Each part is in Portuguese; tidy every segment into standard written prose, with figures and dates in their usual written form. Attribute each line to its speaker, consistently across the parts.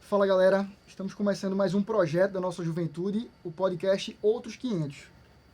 Speaker 1: Fala galera, estamos começando mais um projeto da nossa juventude, o podcast Outros 500.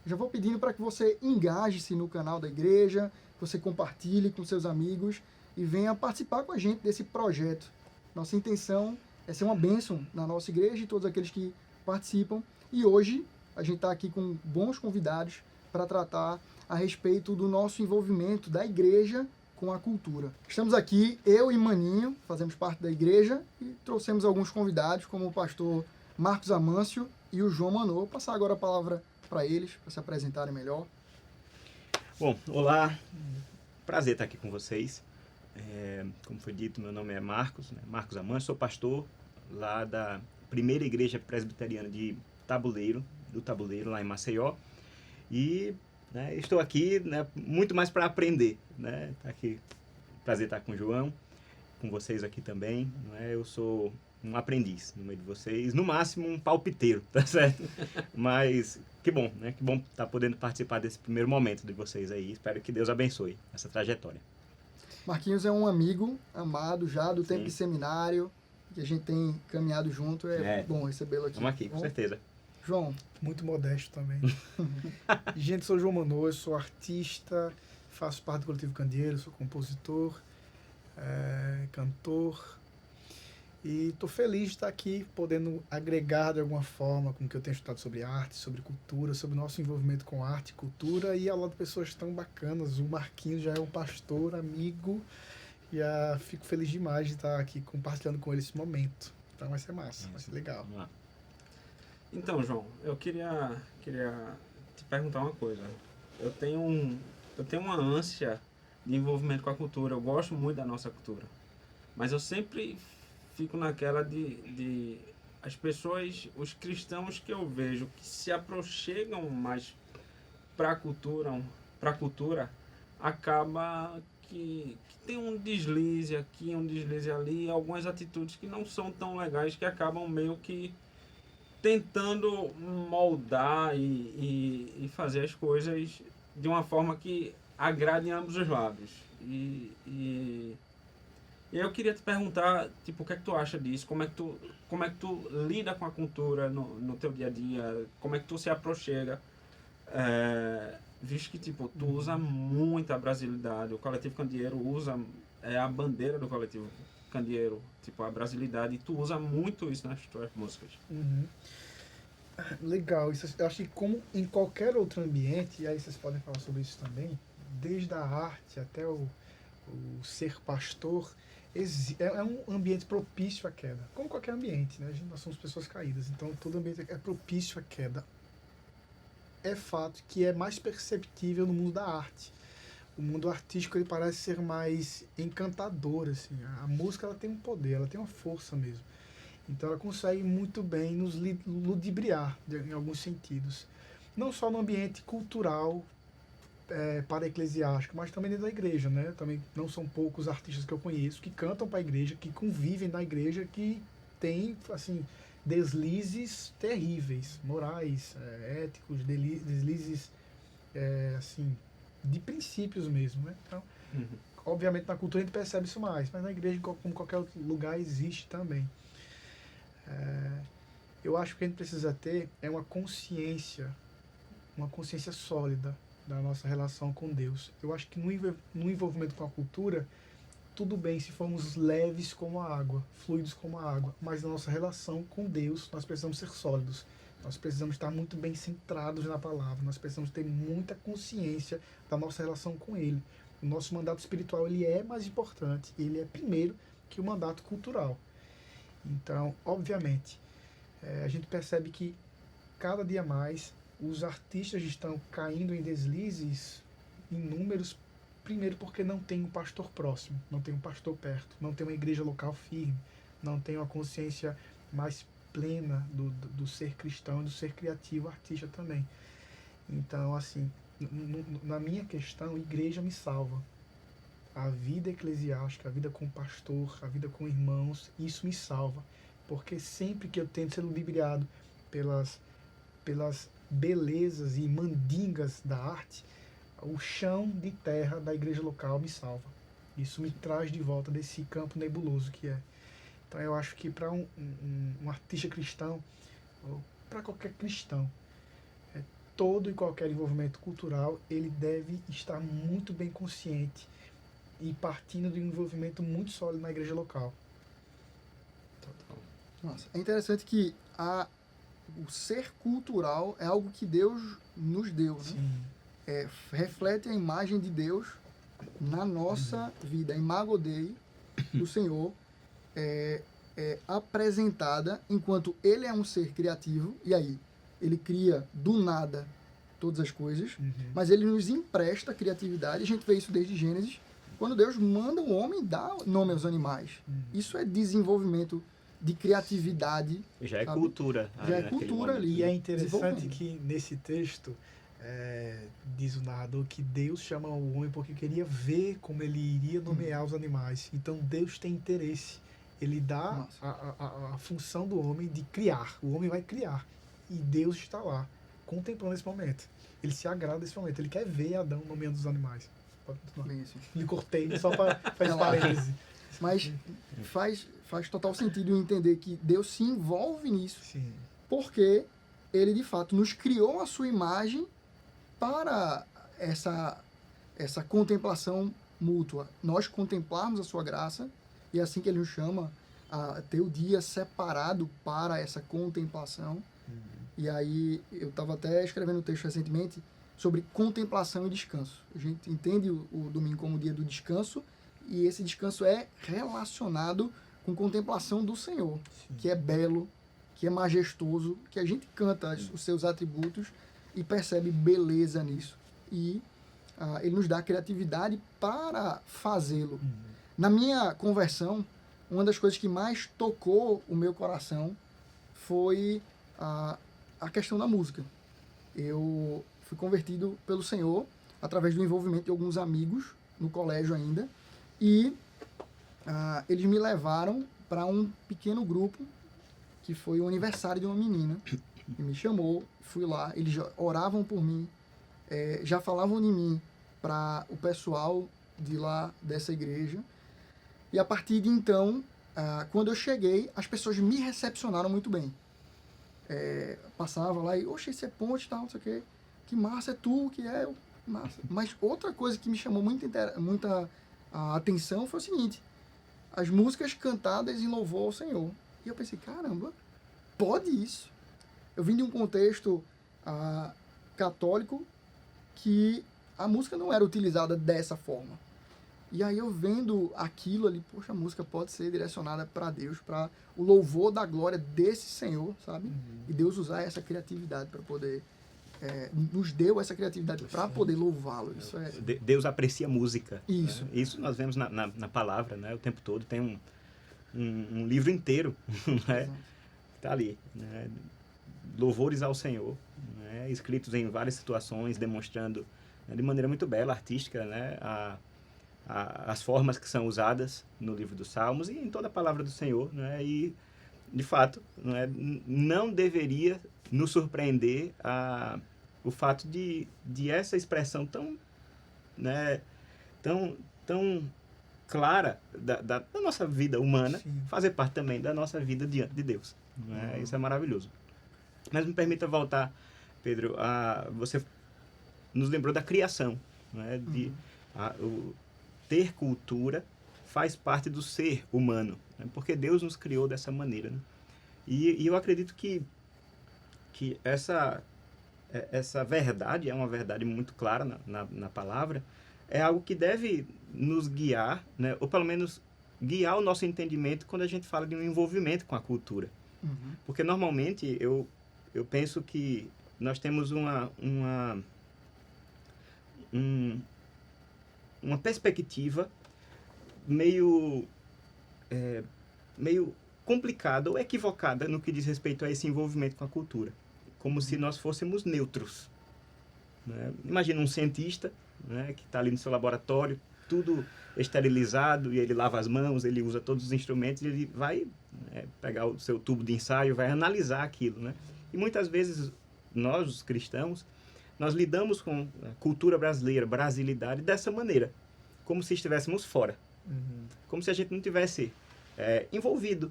Speaker 1: Já vou pedindo para que você engaje-se no canal da igreja, que você compartilhe com seus amigos e venha participar com a gente desse projeto. Nossa intenção é ser uma bênção na nossa igreja e todos aqueles que participam. E hoje a gente está aqui com bons convidados para tratar a respeito do nosso envolvimento da igreja com a cultura. Estamos aqui, eu e Maninho, fazemos parte da igreja e trouxemos alguns convidados, como o pastor Marcos Amâncio e o João Manô. Vou passar agora a palavra para eles, para se apresentarem melhor.
Speaker 2: Bom, olá, prazer estar aqui com vocês. Como foi dito, meu nome é Marcos, Marcos Amâncio, sou pastor lá da primeira igreja presbiteriana de Tabuleiro, do Tabuleiro, lá em Maceió. E estou aqui muito mais para aprender. Tá aqui, prazer estar com o João, com vocês aqui também. Eu sou um aprendiz no meio de vocês, no máximo um palpiteiro, tá certo? Mas que bom, que bom estar podendo participar desse primeiro momento de vocês aí. Espero que Deus abençoe essa trajetória.
Speaker 1: Marquinhos é um amigo amado já do tempo de seminário, que a gente tem caminhado junto. É bom recebê-lo aqui.
Speaker 2: Vamos aqui, com certeza.
Speaker 1: João.
Speaker 3: Muito modesto também. Gente, sou João Manô, eu sou artista, faço parte do Coletivo Candeeiro, sou compositor, cantor. E estou feliz de estar aqui, podendo agregar de alguma forma com o que eu tenho estudado sobre arte, sobre cultura, sobre o nosso envolvimento com arte e cultura, e ao lado de pessoas tão bacanas. O Marquinhos já é um pastor, amigo, e fico feliz demais de estar aqui compartilhando com ele esse momento. Então vai ser massa, vai ser legal.
Speaker 2: Vamos lá.
Speaker 4: Então, João, eu queria te perguntar uma coisa. Eu tenho uma ânsia de envolvimento com a cultura, eu gosto muito da nossa cultura, mas eu sempre fico naquela de as pessoas, os cristãos que eu vejo que se aproximam mais para a cultura, acaba que tem um deslize aqui, um deslize ali, algumas atitudes que não são tão legais, que acabam meio que tentando moldar e fazer as coisas de uma forma que agrade ambos os lados. E eu queria te perguntar, tipo, o que é que tu acha disso? Como é que tu lida com a cultura no teu dia a dia? Como é que tu se aproxima? Visto que, tipo, tu usa muito a brasilidade, o Coletivo Candeeiro usa a bandeira do Coletivo Candeeiro, tipo, a brasilidade, e tu usa muito isso nas tuas músicas.
Speaker 3: Uhum. Legal, isso, eu acho que como em qualquer outro ambiente, e aí vocês podem falar sobre isso também, desde a arte até o ser pastor, é um ambiente propício à queda, como qualquer ambiente, né? Nós somos pessoas caídas, então todo ambiente é propício à queda. É fato que é mais perceptível no mundo da arte. O mundo artístico ele parece ser mais encantador, assim. A música ela tem um poder, ela tem uma força mesmo. Então ela consegue muito bem nos ludibriar em alguns sentidos. Não só no ambiente cultural, para eclesiástico, mas também dentro da igreja, né? Também não são poucos artistas que eu conheço que cantam para a igreja, que convivem na igreja, que têm, assim, deslizes terríveis, morais, éticos, deslizes, assim, de princípios mesmo, né? Então, obviamente na cultura a gente percebe isso mais, mas na igreja, como qualquer outro lugar, existe também. Eu acho que a gente precisa ter uma consciência sólida da nossa relação com Deus. Eu acho que no envolvimento com a cultura, tudo bem se formos leves como a água, fluidos como a água, mas na nossa relação com Deus nós precisamos ser sólidos. Nós precisamos estar muito bem centrados na palavra, nós precisamos ter muita consciência da nossa relação com Ele. O nosso mandato espiritual ele é mais importante, ele é primeiro que o mandato cultural. Então, obviamente, a gente percebe que cada dia mais os artistas estão caindo em deslizes inúmeros, primeiro porque não tem um pastor próximo, não tem um pastor perto, não tem uma igreja local firme, não tem uma consciência mais plena do ser cristão, do ser criativo, artista também. Então, assim, na minha questão, igreja me salva. A vida eclesiástica, a vida com o pastor, a vida com irmãos, isso me salva. Porque sempre que eu tento ser ludibriado pelas belezas e mandingas da arte, o chão de terra da igreja local me salva. Isso me traz de volta desse campo nebuloso que é. Então eu acho que para um artista cristão, ou para qualquer cristão, todo e qualquer envolvimento cultural, ele deve estar muito bem consciente e partindo de um envolvimento muito sólido na igreja local.
Speaker 1: Nossa, é interessante que o ser cultural é algo que Deus nos deu, né?
Speaker 3: Sim.
Speaker 1: Reflete a imagem de Deus na nossa vida. A imago Dei, o Senhor, é apresentada enquanto Ele é um ser criativo, e aí Ele cria do nada todas as coisas, mas Ele nos empresta criatividade. A gente vê isso desde Gênesis, quando Deus manda o homem dar nome aos animais. Isso é desenvolvimento de criatividade.
Speaker 2: Já é
Speaker 1: sabe?
Speaker 2: cultura.
Speaker 1: Já é
Speaker 2: naquele
Speaker 1: cultura
Speaker 2: momento.
Speaker 1: ali.
Speaker 3: E é interessante
Speaker 1: Desenvolvendo.
Speaker 3: que nesse texto diz o narrador que Deus chama o homem porque queria ver como ele iria nomear os animais. Então Deus tem interesse. Ele dá a função do homem de criar. O homem vai criar. E Deus está lá, contemplando esse momento. Ele se agrada desse momento. Ele quer ver Adão nomeando os animais. Pode continuar.
Speaker 1: Bem, assim.
Speaker 3: Lhe cortei só para fazer
Speaker 1: Relaxa.
Speaker 3: parêntese.
Speaker 1: Mas faz total sentido entender que Deus se envolve nisso,
Speaker 3: Sim.
Speaker 1: porque Ele, de fato, nos criou a sua imagem para essa contemplação mútua. Nós contemplarmos a sua graça, e é assim que Ele nos chama a ter o dia separado para essa contemplação. E aí, eu estava até escrevendo um texto recentemente sobre contemplação e descanso. A gente entende o domingo como o dia do descanso, e esse descanso é relacionado com contemplação do Senhor, que é belo, que é majestoso, que a gente canta os seus atributos e percebe beleza nisso. E Ele nos dá criatividade para fazê-lo. Na minha conversão, uma das coisas que mais tocou o meu coração foi a questão da música. Eu fui convertido pelo Senhor através do envolvimento de alguns amigos no colégio ainda, e eles me levaram para um pequeno grupo que foi o aniversário de uma menina que me chamou. Fui lá, eles já oravam por mim, já falavam de mim para o pessoal de lá dessa igreja, e a partir de então, quando eu cheguei, as pessoas me recepcionaram muito bem. Passava lá e, oxe, esse é Ponte e tal, não sei o quê. Que massa, é tu, que é massa. Mas outra coisa que me chamou muita atenção foi o seguinte: as músicas cantadas em louvor ao Senhor. E eu pensei, caramba, pode isso? Eu vim de um contexto católico que a música não era utilizada dessa forma. E aí eu vendo aquilo ali, poxa, a música pode ser direcionada para Deus, para o louvor da glória desse Senhor, sabe? E Deus usar essa criatividade para poder... nos deu essa criatividade para poder louvá-lo. Isso é...
Speaker 2: Deus aprecia música.
Speaker 1: Isso.
Speaker 2: Né? Isso nós vemos na palavra, né? O tempo todo. Tem um livro inteiro, né? Está ali, né? Louvores ao Senhor, né? Escritos em várias situações, demonstrando, né, de maneira muito bela, artística, né? As formas que são usadas no livro dos Salmos e em toda a palavra do Senhor, né? E, de fato, né, não deveria nos surpreender o fato de essa expressão tão, né, tão clara da nossa vida humana,
Speaker 3: Sim.
Speaker 2: fazer parte também da nossa vida diante de Deus. Né? Isso é maravilhoso. Mas me permita voltar, Pedro, você nos lembrou da criação, né? Ter cultura faz parte do ser humano, né? Porque Deus nos criou dessa maneira, né? E eu acredito que essa verdade é uma verdade muito clara na palavra, é algo que deve nos guiar, né? Ou pelo menos guiar o nosso entendimento quando a gente fala de um envolvimento com a cultura. Porque normalmente eu penso que nós temos uma perspectiva meio complicada ou equivocada no que diz respeito a esse envolvimento com a cultura. Como se nós fôssemos neutros. Né? Imagina um cientista, né, que está ali no seu laboratório, tudo esterilizado, e ele lava as mãos, ele usa todos os instrumentos, e ele vai pegar o seu tubo de ensaio, vai analisar aquilo. Né? E muitas vezes nós, os cristãos, nós lidamos com a cultura brasileira, brasilidade, dessa maneira, como se estivéssemos fora. Como se a gente não tivesse envolvido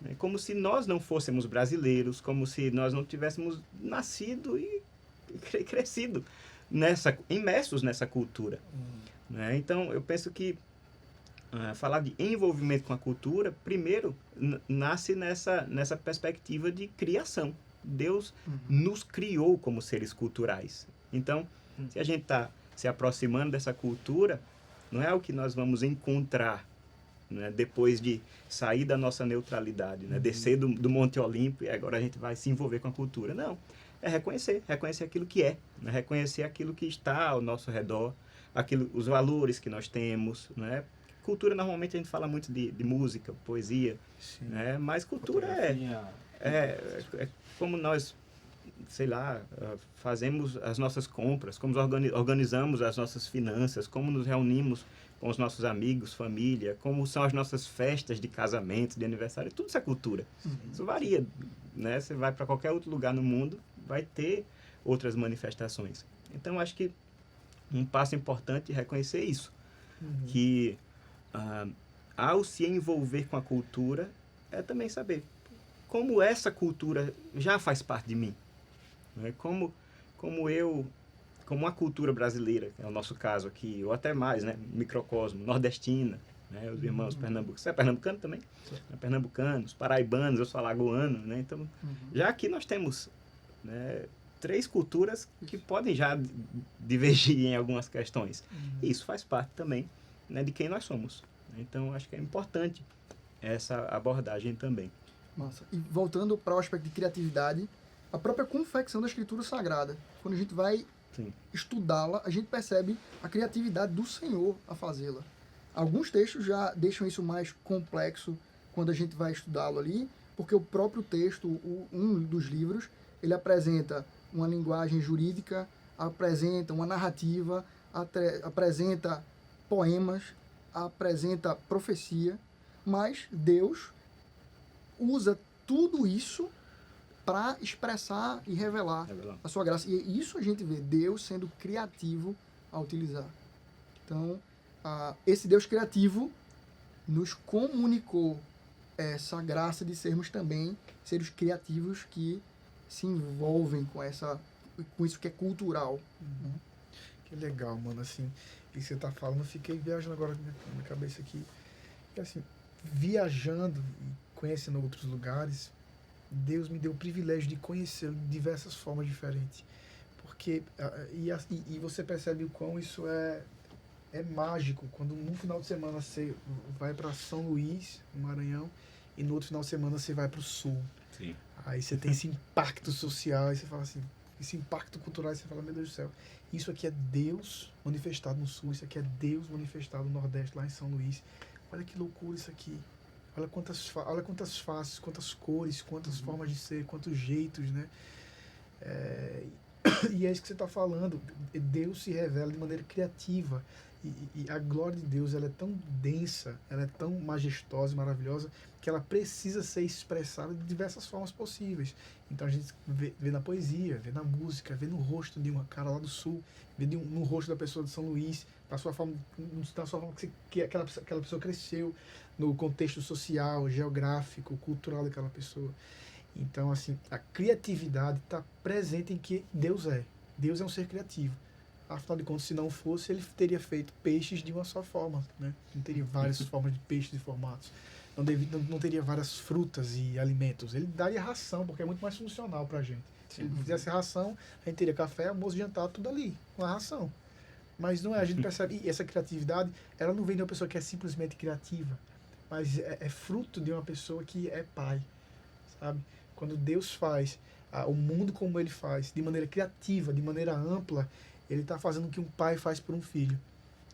Speaker 2: né? Como se nós não fôssemos brasileiros, como se nós não tivéssemos nascido e crescido imersos nessa cultura, né? Então, eu penso que falar de envolvimento com a cultura, primeiro, nasce nessa perspectiva de criação. Deus nos criou como seres culturais. Então, se a gente está se aproximando dessa cultura, não é o que nós vamos encontrar, né, depois de sair da nossa neutralidade, né, descer do Monte Olimpo e agora a gente vai se envolver com a cultura. Não, é reconhecer aquilo que é, né, reconhecer aquilo que está ao nosso redor, os valores que nós temos, né? Cultura, normalmente a gente fala muito de música, poesia, né? Mas cultura é como nós, sei lá, fazemos as nossas compras, como organizamos as nossas finanças, como nos reunimos com os nossos amigos, família, como são as nossas festas de casamento, de aniversário, tudo isso é cultura. Isso varia, né? Você vai para qualquer outro lugar no mundo, vai ter outras manifestações. Então, acho que um passo importante é reconhecer isso, que ao se envolver com a cultura, é também saber como essa cultura já faz parte de mim, né? Como a cultura brasileira, que é o nosso caso aqui, ou até mais, né? Microcosmo, nordestina, né? Os irmãos pernambucanos. Você é pernambucano também? É pernambucanos, paraibanos, eu sou alagoano, né? Então, já aqui nós temos, né, 3 culturas que podem já divergir em algumas questões. E isso faz parte também, né, de quem nós somos. Então, acho que é importante essa abordagem também.
Speaker 1: Massa. E voltando para o aspecto de criatividade, a própria confecção da escritura sagrada, quando a gente vai estudá-la, a gente percebe a criatividade do Senhor a fazê-la. Alguns textos já deixam isso mais complexo quando a gente vai estudá-lo ali, porque o próprio texto, um dos livros, ele apresenta uma linguagem jurídica, apresenta uma narrativa, apresenta poemas, apresenta profecia, mas Deus usa tudo isso para expressar e revelar a sua graça. E isso a gente vê Deus sendo criativo a utilizar. Então, esse Deus criativo nos comunicou essa graça de sermos também seres criativos que se envolvem com isso que é cultural.
Speaker 3: Que legal, mano, assim, e você tá falando, eu fiquei viajando agora na minha cabeça aqui, e assim, viajando e conhecendo outros lugares, Deus me deu o privilégio de conhecer de diversas formas diferentes, porque, e você percebe o quão isso é mágico, quando num final de semana você vai para São Luís, no Maranhão, e no outro final de semana você vai para o Sul.
Speaker 2: Sim.
Speaker 3: Aí você tem esse impacto social, aí você fala assim, esse impacto cultural, aí você fala, meu Deus do céu, isso aqui é Deus manifestado no Sul, isso aqui é Deus manifestado no Nordeste, lá em São Luís. Olha que loucura isso aqui. Olha quantas faces, quantas cores, quantas formas de ser, quantos jeitos, né? E é isso que você está falando. Deus se revela de maneira criativa. E a glória de Deus, ela é tão densa, ela é tão majestosa e maravilhosa, que ela precisa ser expressada de diversas formas possíveis. Então a gente vê na poesia, vê na música, vê no rosto de uma cara lá do Sul, vê no rosto da pessoa de São Luís, na sua forma que aquela pessoa cresceu, no contexto social, geográfico, cultural daquela pessoa. Então, assim, a criatividade está presente em que Deus é. Deus é um ser criativo. Afinal de contas, se não fosse, ele teria feito peixes de uma só forma, né? Não teria várias formas de peixes e formatos. Não teria várias frutas e alimentos. Ele daria ração, porque é muito mais funcional para a gente. Se ele fizesse ração, a gente teria café, almoço, jantar, tudo ali, uma ração. Mas não é, a gente percebe, e essa criatividade, ela não vem de uma pessoa que é simplesmente criativa, mas é fruto de uma pessoa que é pai, sabe? Quando Deus faz o mundo como ele faz, de maneira criativa, de maneira ampla, ele está fazendo o que um pai faz por um filho.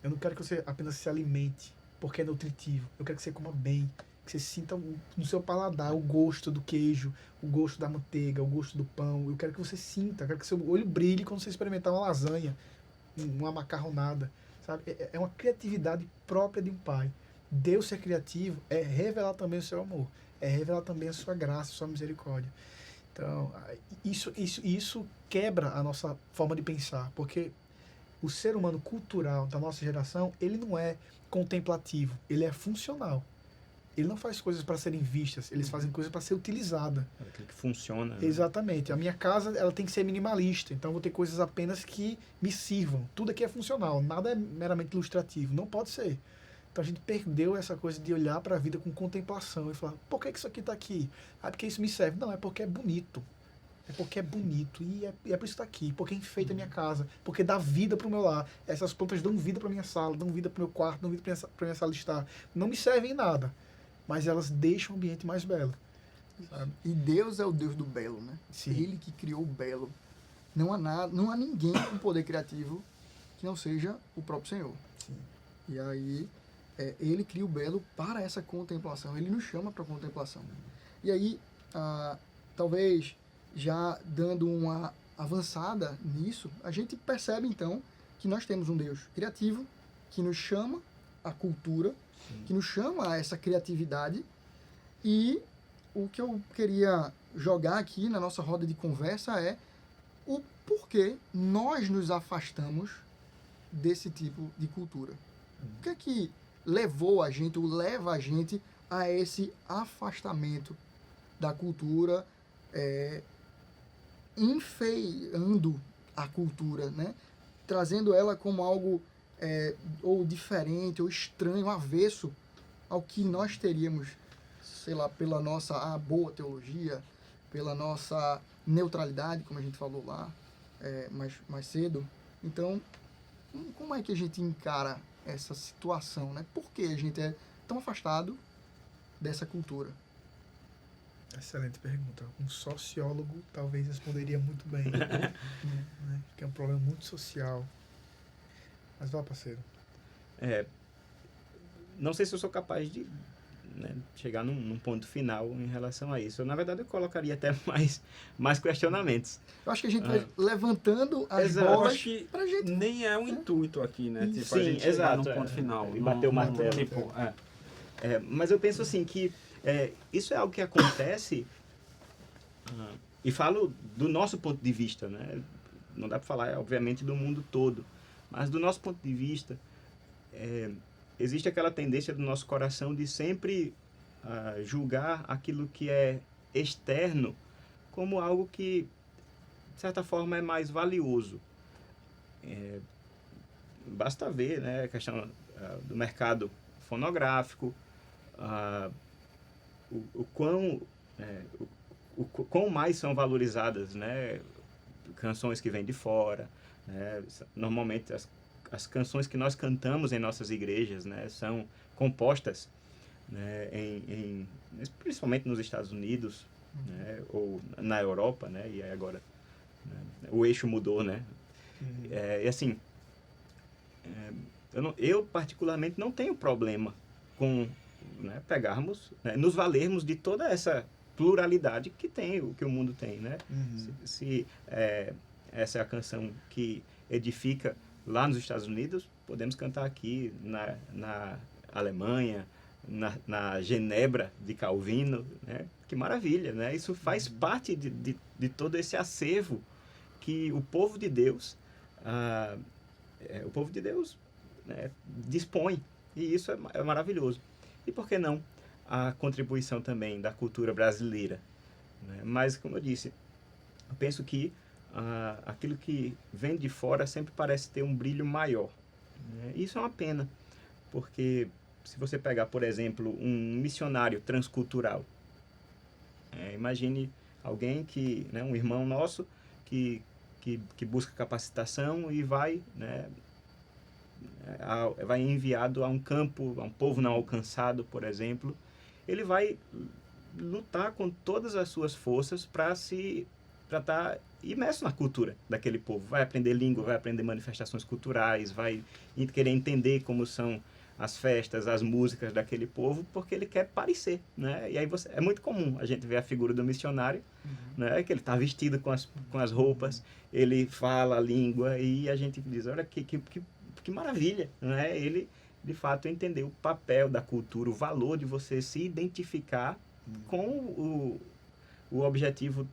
Speaker 3: Eu não quero que você apenas se alimente, porque é nutritivo. Eu quero que você coma bem, que você sinta no seu paladar o gosto do queijo, o gosto da manteiga, o gosto do pão. Eu quero que você sinta, eu quero que seu olho brilhe quando você experimentar uma lasanha, uma macarronada, sabe? É uma criatividade própria de um pai. Deus ser criativo é revelar também o seu amor, é revelar também a sua graça, a sua misericórdia. Então, isso quebra a nossa forma de pensar, porque o ser humano cultural da nossa geração, ele não é contemplativo, ele é funcional. ele não faz coisas para serem vistas, eles fazem coisas para ser utilizada.
Speaker 2: Aquilo que funciona. Né?
Speaker 3: Exatamente. A minha casa, ela tem que ser minimalista, então eu vou ter coisas apenas que me sirvam. Tudo aqui é funcional, nada é meramente ilustrativo, não pode ser. Então a gente perdeu essa coisa de olhar para a vida com contemplação e falar, por que isso aqui está aqui? Ah, porque isso me serve. Não, é porque é bonito. É porque é bonito e é por isso que está aqui, porque enfeita a minha casa, porque dá vida para o meu lar. Essas plantas dão vida para minha sala, dão vida para o meu quarto, dão vida para minha sala de estar. Não me servem em nada, mas elas deixam o ambiente mais belo. Sabe?
Speaker 1: E Deus é o Deus do belo, né?
Speaker 3: Sim.
Speaker 1: Ele que criou o belo. Não há nada, não há ninguém com poder criativo que não seja o próprio Senhor.
Speaker 3: Sim.
Speaker 1: E aí, ele cria o belo para essa contemplação. Ele nos chama para contemplação. E aí, talvez já dando uma avançada nisso, a gente percebe então que nós temos um Deus criativo que nos chama à cultura, que nos chama a essa criatividade. E o que eu queria jogar aqui na nossa roda de conversa é o porquê nós nos afastamos desse tipo de cultura. O que é que levou a gente, ou leva a gente a esse afastamento da cultura, enfeiando a cultura, né? Trazendo ela como algo ou diferente, ou estranho, avesso ao que nós teríamos, sei lá, pela nossa boa teologia, pela nossa neutralidade, como a gente falou lá mais cedo. Então, como é que a gente encara essa situação, né? Por que a gente é tão afastado dessa cultura?
Speaker 3: Excelente pergunta. Um sociólogo talvez responderia muito bem, né? Que é um problema muito social. Mas vá, parceiro.
Speaker 2: Não sei se eu sou capaz de chegar num ponto final em relação a isso. Na verdade, eu colocaria até mais questionamentos.
Speaker 1: Eu acho que a gente vai levantando as
Speaker 2: Exato.
Speaker 1: bolas
Speaker 4: Acho que
Speaker 1: pra gente...
Speaker 4: nem é o intuito aqui, né? Tipo,
Speaker 2: Sim,
Speaker 4: a gente chegar
Speaker 2: exato,
Speaker 4: num ponto final.
Speaker 2: E bater o martelo.
Speaker 4: Tipo,
Speaker 2: Mas eu penso assim que isso é algo que acontece, e falo do nosso ponto de vista, né? Não dá para falar, obviamente, do mundo todo, mas do nosso ponto de vista, existe aquela tendência do nosso coração de sempre julgar aquilo que é externo como algo que, de certa forma, é mais valioso. Basta ver, né, a questão do mercado fonográfico, o quão mais são valorizadas, né, canções que vêm de fora, né, normalmente as canções que nós cantamos em nossas igrejas, né, são compostas, né, principalmente nos Estados Unidos, né, ou na Europa, né, e aí agora, né, o eixo mudou, né, e assim, eu particularmente não tenho problema com, né, pegarmos, né, nos valermos de toda essa pluralidade que o mundo tem, né? Se essa é a canção que edifica lá nos Estados Unidos, podemos cantar aqui na Alemanha, na Genebra de Calvino, né? Que maravilha, né? Isso faz parte de todo esse acervo que o povo de Deus, né, dispõe, e isso é maravilhoso. E por que não a contribuição também da cultura brasileira, né? Mas, como eu disse, eu penso que aquilo que vem de fora sempre parece ter um brilho maior, né? Isso é uma pena, porque se você pegar, por exemplo, um missionário transcultural, imagine alguém né, um irmão nosso que busca capacitação e vai, né, vai enviado a um campo, a um povo não alcançado, por exemplo. Ele vai lutar com todas as suas forças para estar imerso na cultura daquele povo. Vai aprender língua, vai aprender manifestações culturais, vai querer entender como são as festas, as músicas daquele povo, porque ele quer parecer, né? E aí é muito comum a gente ver a figura do missionário, né? Que ele está vestido com as roupas, ele fala a língua e a gente diz, olha que maravilha, né? Ele de fato entender o papel da cultura, o valor de você se identificar com o objetivo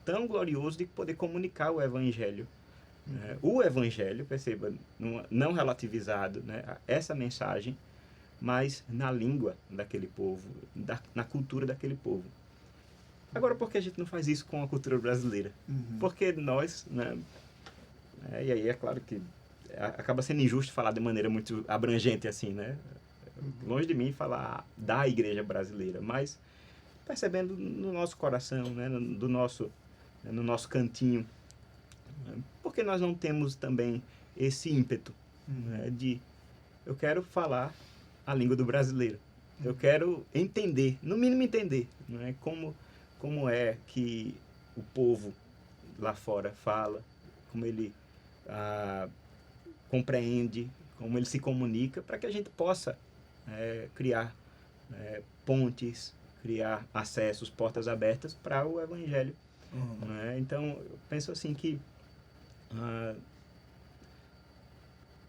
Speaker 2: tão glorioso de poder comunicar o Evangelho. O Evangelho, perceba, não relativizado, né? Essa mensagem mas na língua daquele povo, na cultura daquele povo. Agora, por que a gente não faz isso com a cultura brasileira? Porque nós, né? E aí é claro que acaba sendo injusto falar de maneira muito abrangente assim, né? Longe de mim falar da igreja brasileira, mas percebendo no nosso coração, né? No nosso cantinho. Por que nós não temos também esse ímpeto, né? De eu quero falar a língua do brasileiro. Eu quero entender, no mínimo entender, né? Como é que o povo lá fora fala, como ele compreende, como ele se comunica, para que a gente possa criar pontes, criar acessos, portas abertas para o evangelho. Né? Então, eu penso assim que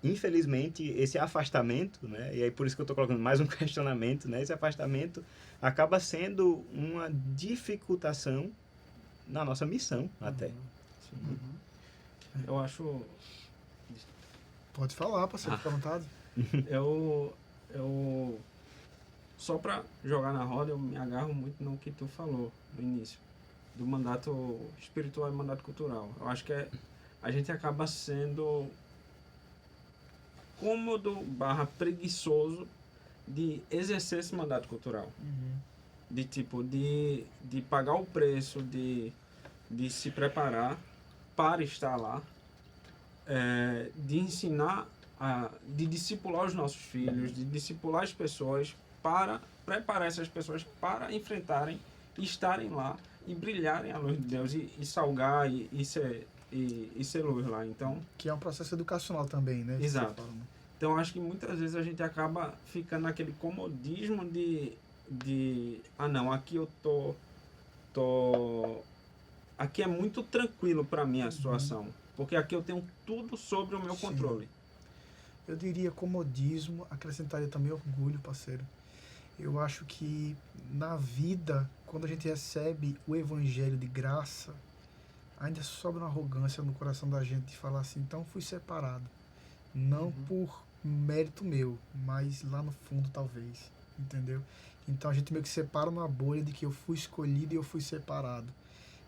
Speaker 2: infelizmente esse afastamento, né, e aí por isso que eu estou colocando mais um questionamento, né, esse afastamento acaba sendo uma dificultação na nossa missão até.
Speaker 4: Eu acho...
Speaker 3: Pode falar, parceiro, fica à vontade.
Speaker 4: Eu só para jogar na roda, eu me agarro muito no que tu falou no início, do mandato espiritual e mandato cultural. Eu acho que a gente acaba sendo cômodo / preguiçoso de exercer esse mandato cultural. De tipo, de pagar o preço, de se preparar para estar lá, de ensinar, de discipular os nossos filhos, de discipular as pessoas, para preparar essas pessoas para enfrentarem, estarem lá e brilharem a luz de Deus e salgar e ser luz lá. Então,
Speaker 3: que é um processo educacional também, né?
Speaker 4: Exato. Então, acho que muitas vezes a gente acaba ficando naquele comodismo de não, aqui eu aqui é muito tranquilo para mim a situação, porque aqui eu tenho tudo sobre o meu controle.
Speaker 3: Eu diria comodismo, acrescentaria também orgulho, parceiro. Eu acho que na vida, quando a gente recebe o evangelho de graça, ainda sobra uma arrogância no coração da gente de falar assim, então fui separado. Não por mérito meu, mas lá no fundo talvez, entendeu? Então a gente meio que separa uma bolha de que eu fui escolhido e eu fui separado.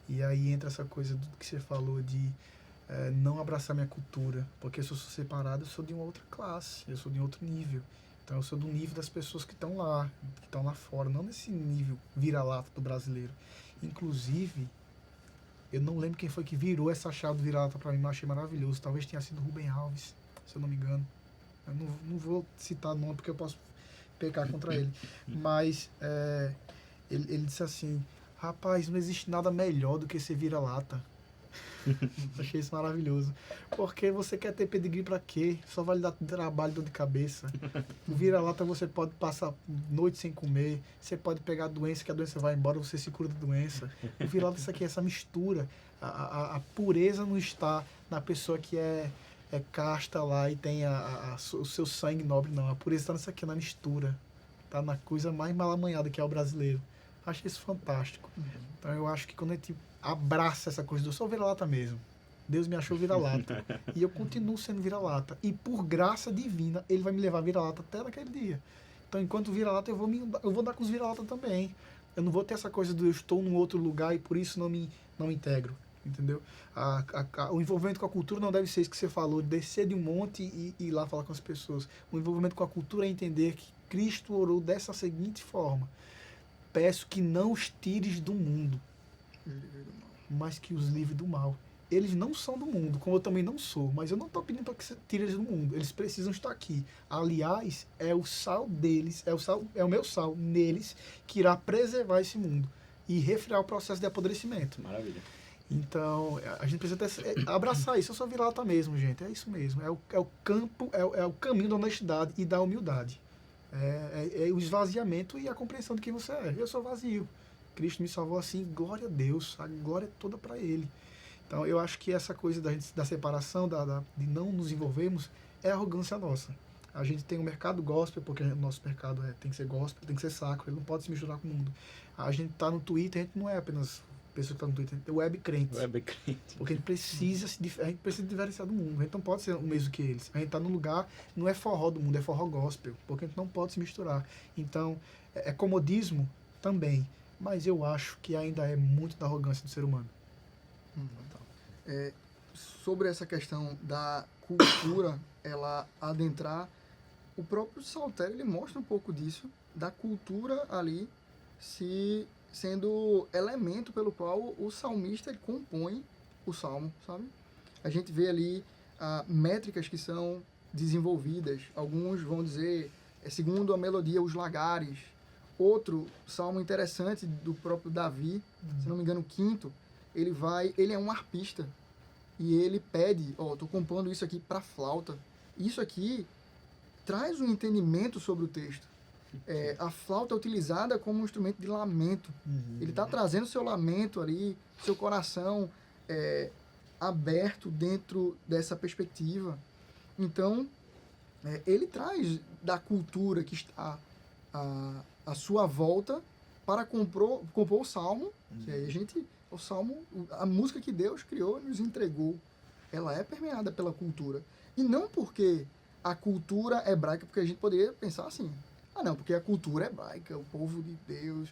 Speaker 3: E aí entra essa coisa do que você falou de não abraçar minha cultura, porque se eu sou separado, eu sou de uma outra classe, eu sou de um outro nível. Então eu sou do nível das pessoas que estão lá fora, não nesse nível vira-lata do brasileiro. Inclusive, eu não lembro quem foi que virou essa chave do vira-lata para mim, mas achei maravilhoso. Talvez tenha sido Rubem Alves, se eu não me engano. Eu não vou citar o nome porque eu posso pecar contra ele. Mas ele disse assim, rapaz, não existe nada melhor do que ser vira-lata. Achei isso maravilhoso. Porque você quer ter pedigree pra quê? Só vai lhe dar trabalho, dor de cabeça. O vira-lata você pode passar noite sem comer, você pode pegar a doença, que a doença vai embora, você se cura da doença. O vira-lata, isso aqui é essa mistura. A pureza não está na pessoa que é casta lá e tem o seu sangue nobre, não. A pureza está nisso aqui, na mistura. Tá na coisa mais mal amanhada que é o brasileiro. Achei isso fantástico. Então eu acho que quando a gente abraça essa coisa do eu sou vira-lata mesmo. Deus me achou vira-lata. E eu continuo sendo vira-lata. E por graça divina, ele vai me levar vira-lata até naquele dia. Então, enquanto vira-lata, eu vou dar com os vira-lata também. Eu não vou ter essa coisa do eu estou num outro lugar e por isso não me integro. Entendeu? O envolvimento com a cultura não deve ser isso que você falou, de descer de um monte e ir lá falar com as pessoas. O envolvimento com a cultura é entender que Cristo orou dessa seguinte forma: peço que não os tires do mundo, mas que os livre do mal. Eles não são do mundo, como eu também não sou, mas eu não estou pedindo para que você tire eles do mundo. Eles precisam estar aqui. Aliás, é o sal deles, é o meu sal neles que irá preservar esse mundo e refrear o processo de apodrecimento.
Speaker 2: Maravilha.
Speaker 3: Então, a gente precisa abraçar isso. Eu sou vira-lata mesmo, gente. É isso mesmo. É o caminho da honestidade e da humildade. É o esvaziamento e a compreensão de quem você é. Eu sou vazio. Cristo me salvou assim, glória a Deus. A glória é toda para Ele. Então, eu acho que essa coisa da separação, de não nos envolvermos, é arrogância nossa. A gente tem um mercado gospel, porque o nosso mercado tem que ser gospel, tem que ser sacro, ele não pode se misturar com o mundo. A gente tá no Twitter, a gente não é apenas pessoa que está no Twitter, web crente.
Speaker 2: Web crente.
Speaker 3: Porque a gente precisa se diferenciar do mundo. A gente não pode ser o mesmo que eles. A gente está num lugar, não é forró do mundo, é forró gospel. Porque a gente não pode se misturar. Então, é comodismo também. Mas eu acho que ainda é muito da arrogância do ser humano.
Speaker 1: Sobre essa questão da cultura, ela adentrar, o próprio Saltério, ele mostra um pouco disso, da cultura ali sendo elemento pelo qual o salmista ele compõe o salmo, sabe? A gente vê ali métricas que são desenvolvidas. Alguns vão dizer, segundo a melodia, os lagares. Outro salmo interessante do próprio Davi, se não me engano, o quinto, ele é um arpista. E ele pede, estou compondo isso aqui para flauta. Isso aqui traz um entendimento sobre o texto. A flauta é utilizada como um instrumento de lamento. Ele está trazendo seu lamento ali, seu coração aberto dentro dessa perspectiva. Então, ele traz da cultura que está à sua volta para compor o salmo. Que aí o salmo, a música que Deus criou e nos entregou, ela é permeada pela cultura. E não porque a cultura hebraica, porque a gente poderia pensar assim, não, porque a cultura hebraica, o povo de Deus,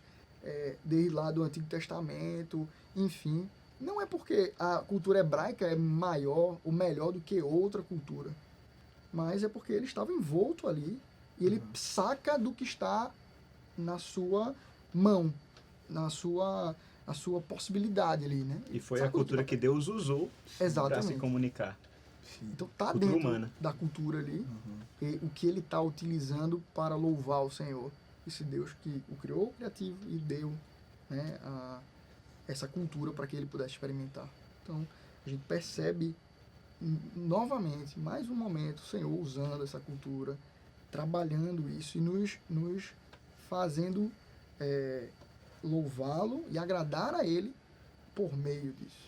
Speaker 1: desde lá do Antigo Testamento, enfim, não é porque a cultura hebraica é maior ou melhor do que outra cultura, mas é porque ele estava envolto ali e ele saca do que está na sua mão, a sua possibilidade ali, né?
Speaker 2: E foi a cultura que Deus usou para se comunicar.
Speaker 1: Então tá dentro da cultura ali, e o que ele está utilizando para louvar o Senhor. Esse Deus que o criou criativo e deu, né, essa cultura para que ele pudesse experimentar. Então a gente percebe novamente, mais um momento, o Senhor usando essa cultura, trabalhando isso e nos fazendo louvá-lo e agradar a ele por meio disso.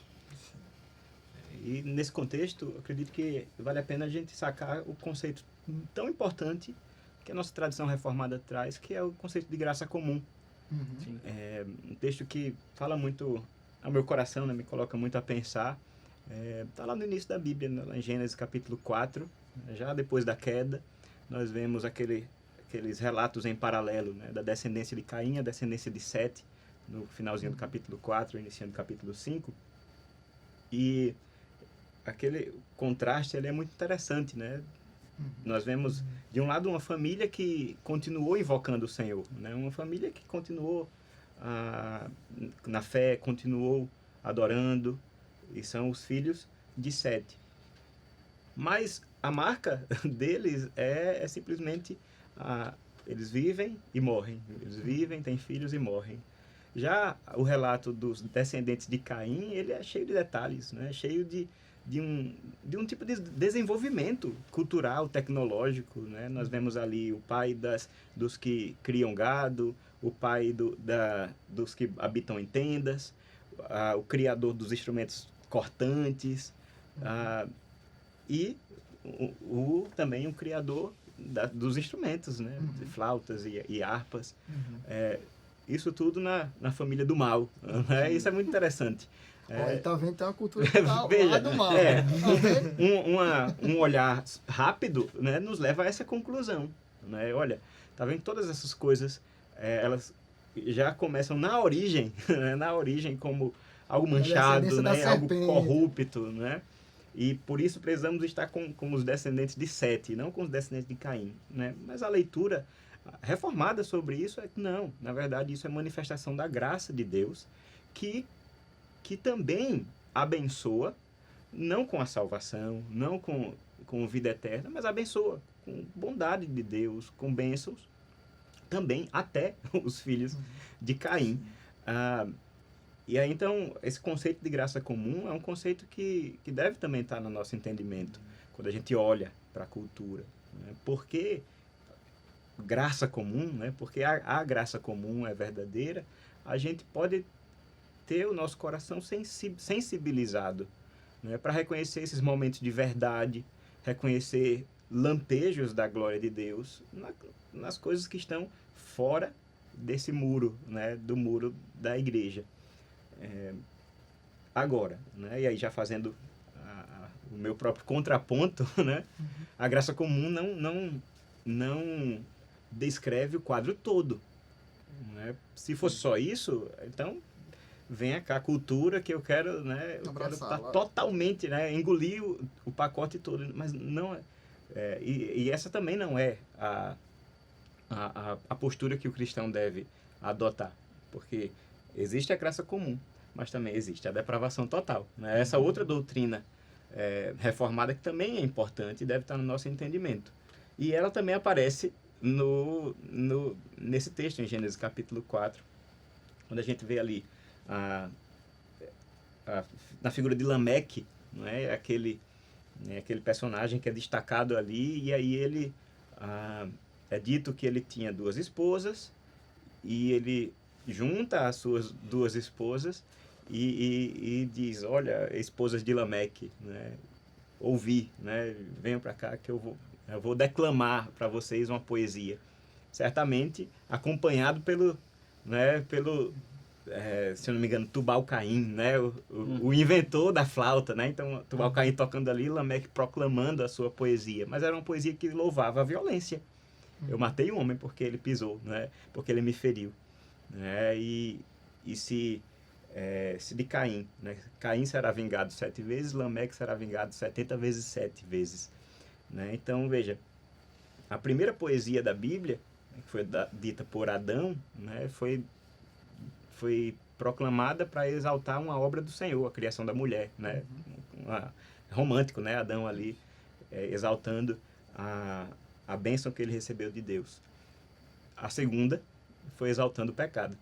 Speaker 2: E nesse contexto, eu acredito que vale a pena a gente sacar o conceito tão importante que a nossa tradição reformada traz, que é o conceito de graça comum. Um texto que fala muito ao meu coração, né, me coloca muito a pensar. Está lá no início da Bíblia, lá em Gênesis capítulo 4, já depois da queda, nós vemos aqueles relatos em paralelo, né, da descendência de Caim, a descendência de Sete, no finalzinho do capítulo 4, iniciando o capítulo 5. E aquele contraste ele é muito interessante, né? Nós vemos, de um lado, uma família que continuou invocando o Senhor, né? Uma família que continuou na fé, continuou adorando, e são os filhos de Sete. Mas a marca deles é simplesmente eles vivem e morrem. Eles vivem, têm filhos e morrem. Já o relato dos descendentes de Caim, ele é cheio de detalhes, né? Cheio de um tipo de desenvolvimento cultural, tecnológico, né? Nós vemos ali o pai dos que criam gado, o pai dos que habitam em tendas, o criador dos instrumentos cortantes, e também o criador dos instrumentos, né? De flautas e harpas. Isso tudo na família do mal, né? Isso é muito interessante.
Speaker 1: Tá vendo, tem uma cultura que tá lá do mal.
Speaker 2: Um olhar rápido, né, nos leva a essa conclusão, né? Olha, tá vendo, todas essas coisas, elas já começam na origem, né? Na origem como algo manchado, né? Algo corrupto, né? E por isso precisamos estar com os descendentes de Sete, não com os descendentes de Caim, né? Mas a leitura reformada sobre isso não, na verdade isso é manifestação da graça de Deus que também abençoa, não com a salvação, não com vida eterna, mas abençoa com bondade de Deus, com bênçãos, também até os filhos de Caim. E aí, então, esse conceito de graça comum é um conceito que deve também estar no nosso entendimento, quando a gente olha para a cultura, né? Porque graça comum, né? Porque a graça comum é verdadeira, a gente pode ter o nosso coração sensibilizado, né? Para reconhecer esses momentos de verdade, reconhecer lampejos da glória de Deus nas coisas que estão fora desse muro, né? Do muro da igreja. Agora, né? E aí já fazendo o meu próprio contraponto, né? A graça comum não descreve o quadro todo, né? Se fosse só isso, então venha cá a cultura que eu quero, né? Eu quero estar totalmente, né? Engolir o pacote todo, mas não e essa também não é a postura que o cristão deve adotar, porque existe a graça comum, mas também existe a depravação total, né? Essa outra doutrina reformada que também é importante e deve estar no nosso entendimento. E ela também aparece nesse texto, em Gênesis capítulo 4, quando a gente vê ali na figura de Lameque, não é? Aquele personagem que é destacado ali, e aí ele é dito que ele tinha 2 esposas, e ele junta as suas 2 esposas e diz, olha, esposas de Lameque, né? Ouvi, né? Venham para cá que eu vou declamar para vocês uma poesia. Certamente acompanhado pelo se eu não me engano, Tubal-Caim, né? O inventor da flauta, né? Então, Tubal-Caim tocando ali, Lameque proclamando a sua poesia. Mas era uma poesia que louvava a violência. Eu matei um homem porque ele pisou, né? Porque ele me feriu. Né? E se de Caim, né? Caim será vingado 7 vezes, Lameque será vingado 70 vezes 7 vezes. Né? Então, veja, a primeira poesia da Bíblia, que foi dita por Adão, né? Foi proclamada para exaltar uma obra do Senhor, a criação da mulher, né? Romântico, né? Adão ali exaltando a bênção que ele recebeu de Deus. A segunda foi exaltando o pecado,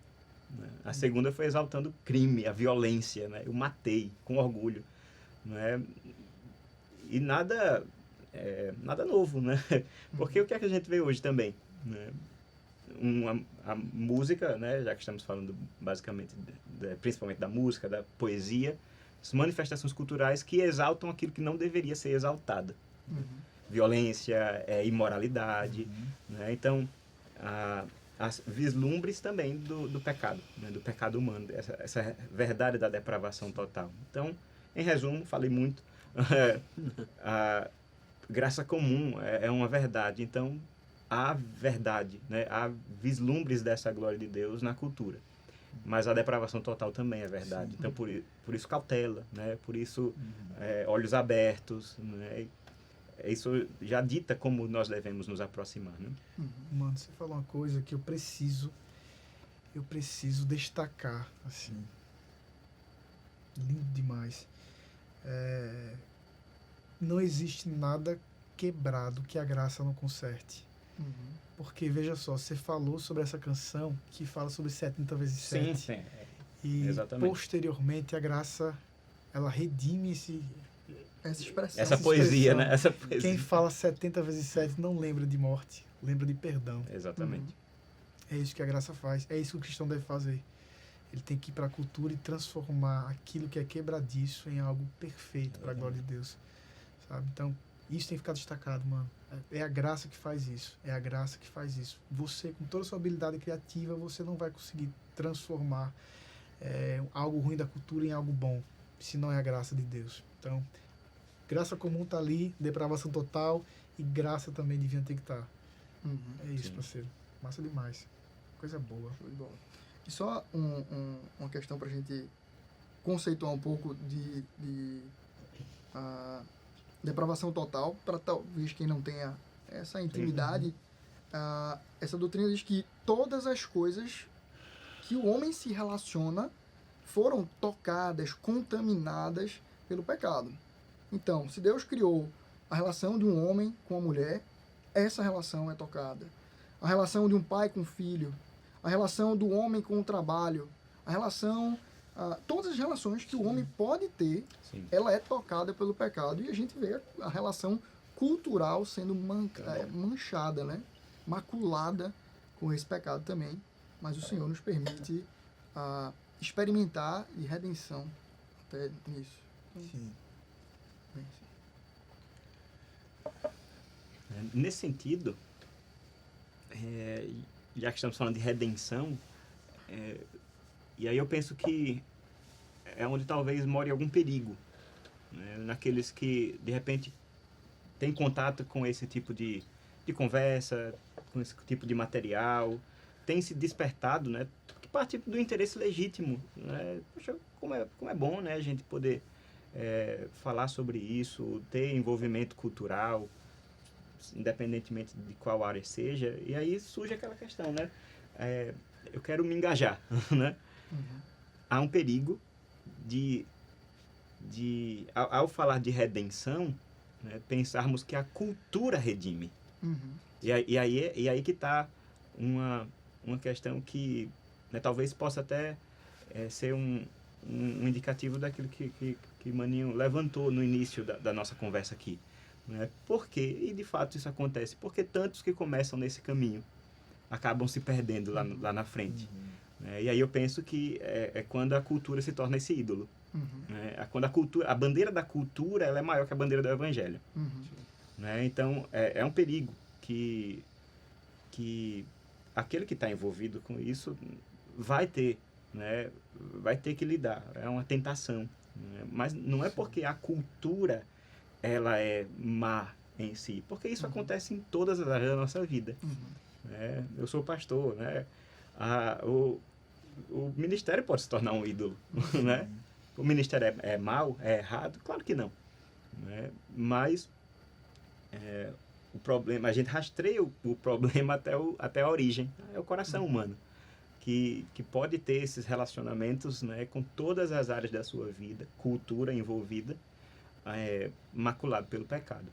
Speaker 2: né? A segunda foi exaltando o crime, a violência, né? Eu matei com orgulho, né? E nada novo, né? Porque o que é que a gente vê hoje também, né? A música, né, já que estamos falando basicamente, principalmente da música, da poesia, as manifestações culturais que exaltam aquilo que não deveria ser exaltado. Violência, imoralidade, né? Então, as vislumbres também do pecado, né, do pecado humano, essa verdade da depravação total. Então, em resumo, falei muito, a graça comum é uma verdade, então há verdade, né? Há vislumbres dessa glória de Deus na cultura. Mas a depravação total também é verdade. Sim. Então, por isso cautela, né? Por isso olhos abertos, né? Isso já dita como nós devemos nos aproximar, né?
Speaker 3: Mano, você falou uma coisa que eu preciso destacar, assim. Lindo demais. Não existe nada quebrado que a graça não conserte. Porque, veja só, você falou sobre essa canção que fala sobre 70 vezes 7.
Speaker 2: Sim.
Speaker 3: E,
Speaker 2: exatamente,
Speaker 3: posteriormente, a graça, ela redime
Speaker 1: essa expressão.
Speaker 2: Essa poesia, né? Essa poesia.
Speaker 3: Quem fala 70 vezes 7 não lembra de morte, lembra de perdão.
Speaker 2: Exatamente.
Speaker 3: É isso que a graça faz. É isso que o cristão deve fazer. Ele tem que ir para a cultura e transformar aquilo que é quebradiço em algo perfeito para a glória de Deus. Sabe? Então, isso tem que ficar destacado, mano. É a graça que faz isso. É a graça que faz isso. Você, com toda a sua habilidade criativa, você não vai conseguir transformar algo ruim da cultura em algo bom, se não é a graça de Deus. Então, graça comum tá ali, depravação total, e graça também devia ter que estar. É isso, parceiro. Massa demais. Coisa boa.
Speaker 1: Show de bola. E só uma questão pra gente conceituar um pouco de depravação total, para talvez quem não tenha essa intimidade. Essa doutrina diz que todas as coisas que o homem se relaciona foram tocadas, contaminadas pelo pecado. Então, se Deus criou a relação de um homem com a mulher, essa relação é tocada. A relação de um pai com o filho, a relação do homem com o trabalho, a relação... todas as relações que o homem pode ter,
Speaker 2: Sim.
Speaker 1: ela é tocada pelo pecado. E a gente vê a relação cultural sendo manchada, né? Maculada com esse pecado também. Mas o Senhor nos permite experimentar e redenção até nisso.
Speaker 3: Sim.
Speaker 1: Bem,
Speaker 2: Nesse sentido, já que estamos falando de redenção, e aí eu penso que é onde talvez more algum perigo, né? Naqueles que, de repente, têm contato com esse tipo de conversa, com esse tipo de material, tem se despertado, né? Que parte do interesse legítimo, né? Poxa, como é bom, né? A gente poder falar sobre isso, ter envolvimento cultural, independentemente de qual área seja, e aí surge aquela questão, né? Eu quero me engajar, né? Há um perigo ao falar de redenção, né, pensarmos que a cultura redime. E aí que está uma questão que, né, talvez possa até ser um indicativo daquilo que Maninho levantou no início da nossa conversa aqui. Né? Por quê? E de fato isso acontece. Porque tantos que começam nesse caminho acabam se perdendo lá na frente. E aí eu penso que é quando a cultura se torna esse ídolo. É quando a bandeira da cultura ela é maior que a bandeira do evangelho. Né? Então é um perigo que aquele que está envolvido com isso vai ter que lidar. É uma tentação. Né? Mas não é porque a cultura ela é má em si, porque isso acontece em todas as áreas da nossa vida. Né? Eu sou pastor, né? O ministério pode se tornar um ídolo, né? O ministério é mau, é errado? Claro que não. Né? Mas o problema, a gente rastreia o problema até a origem, é o coração humano, que pode ter esses relacionamentos, né, com todas as áreas da sua vida, cultura envolvida, maculado pelo pecado.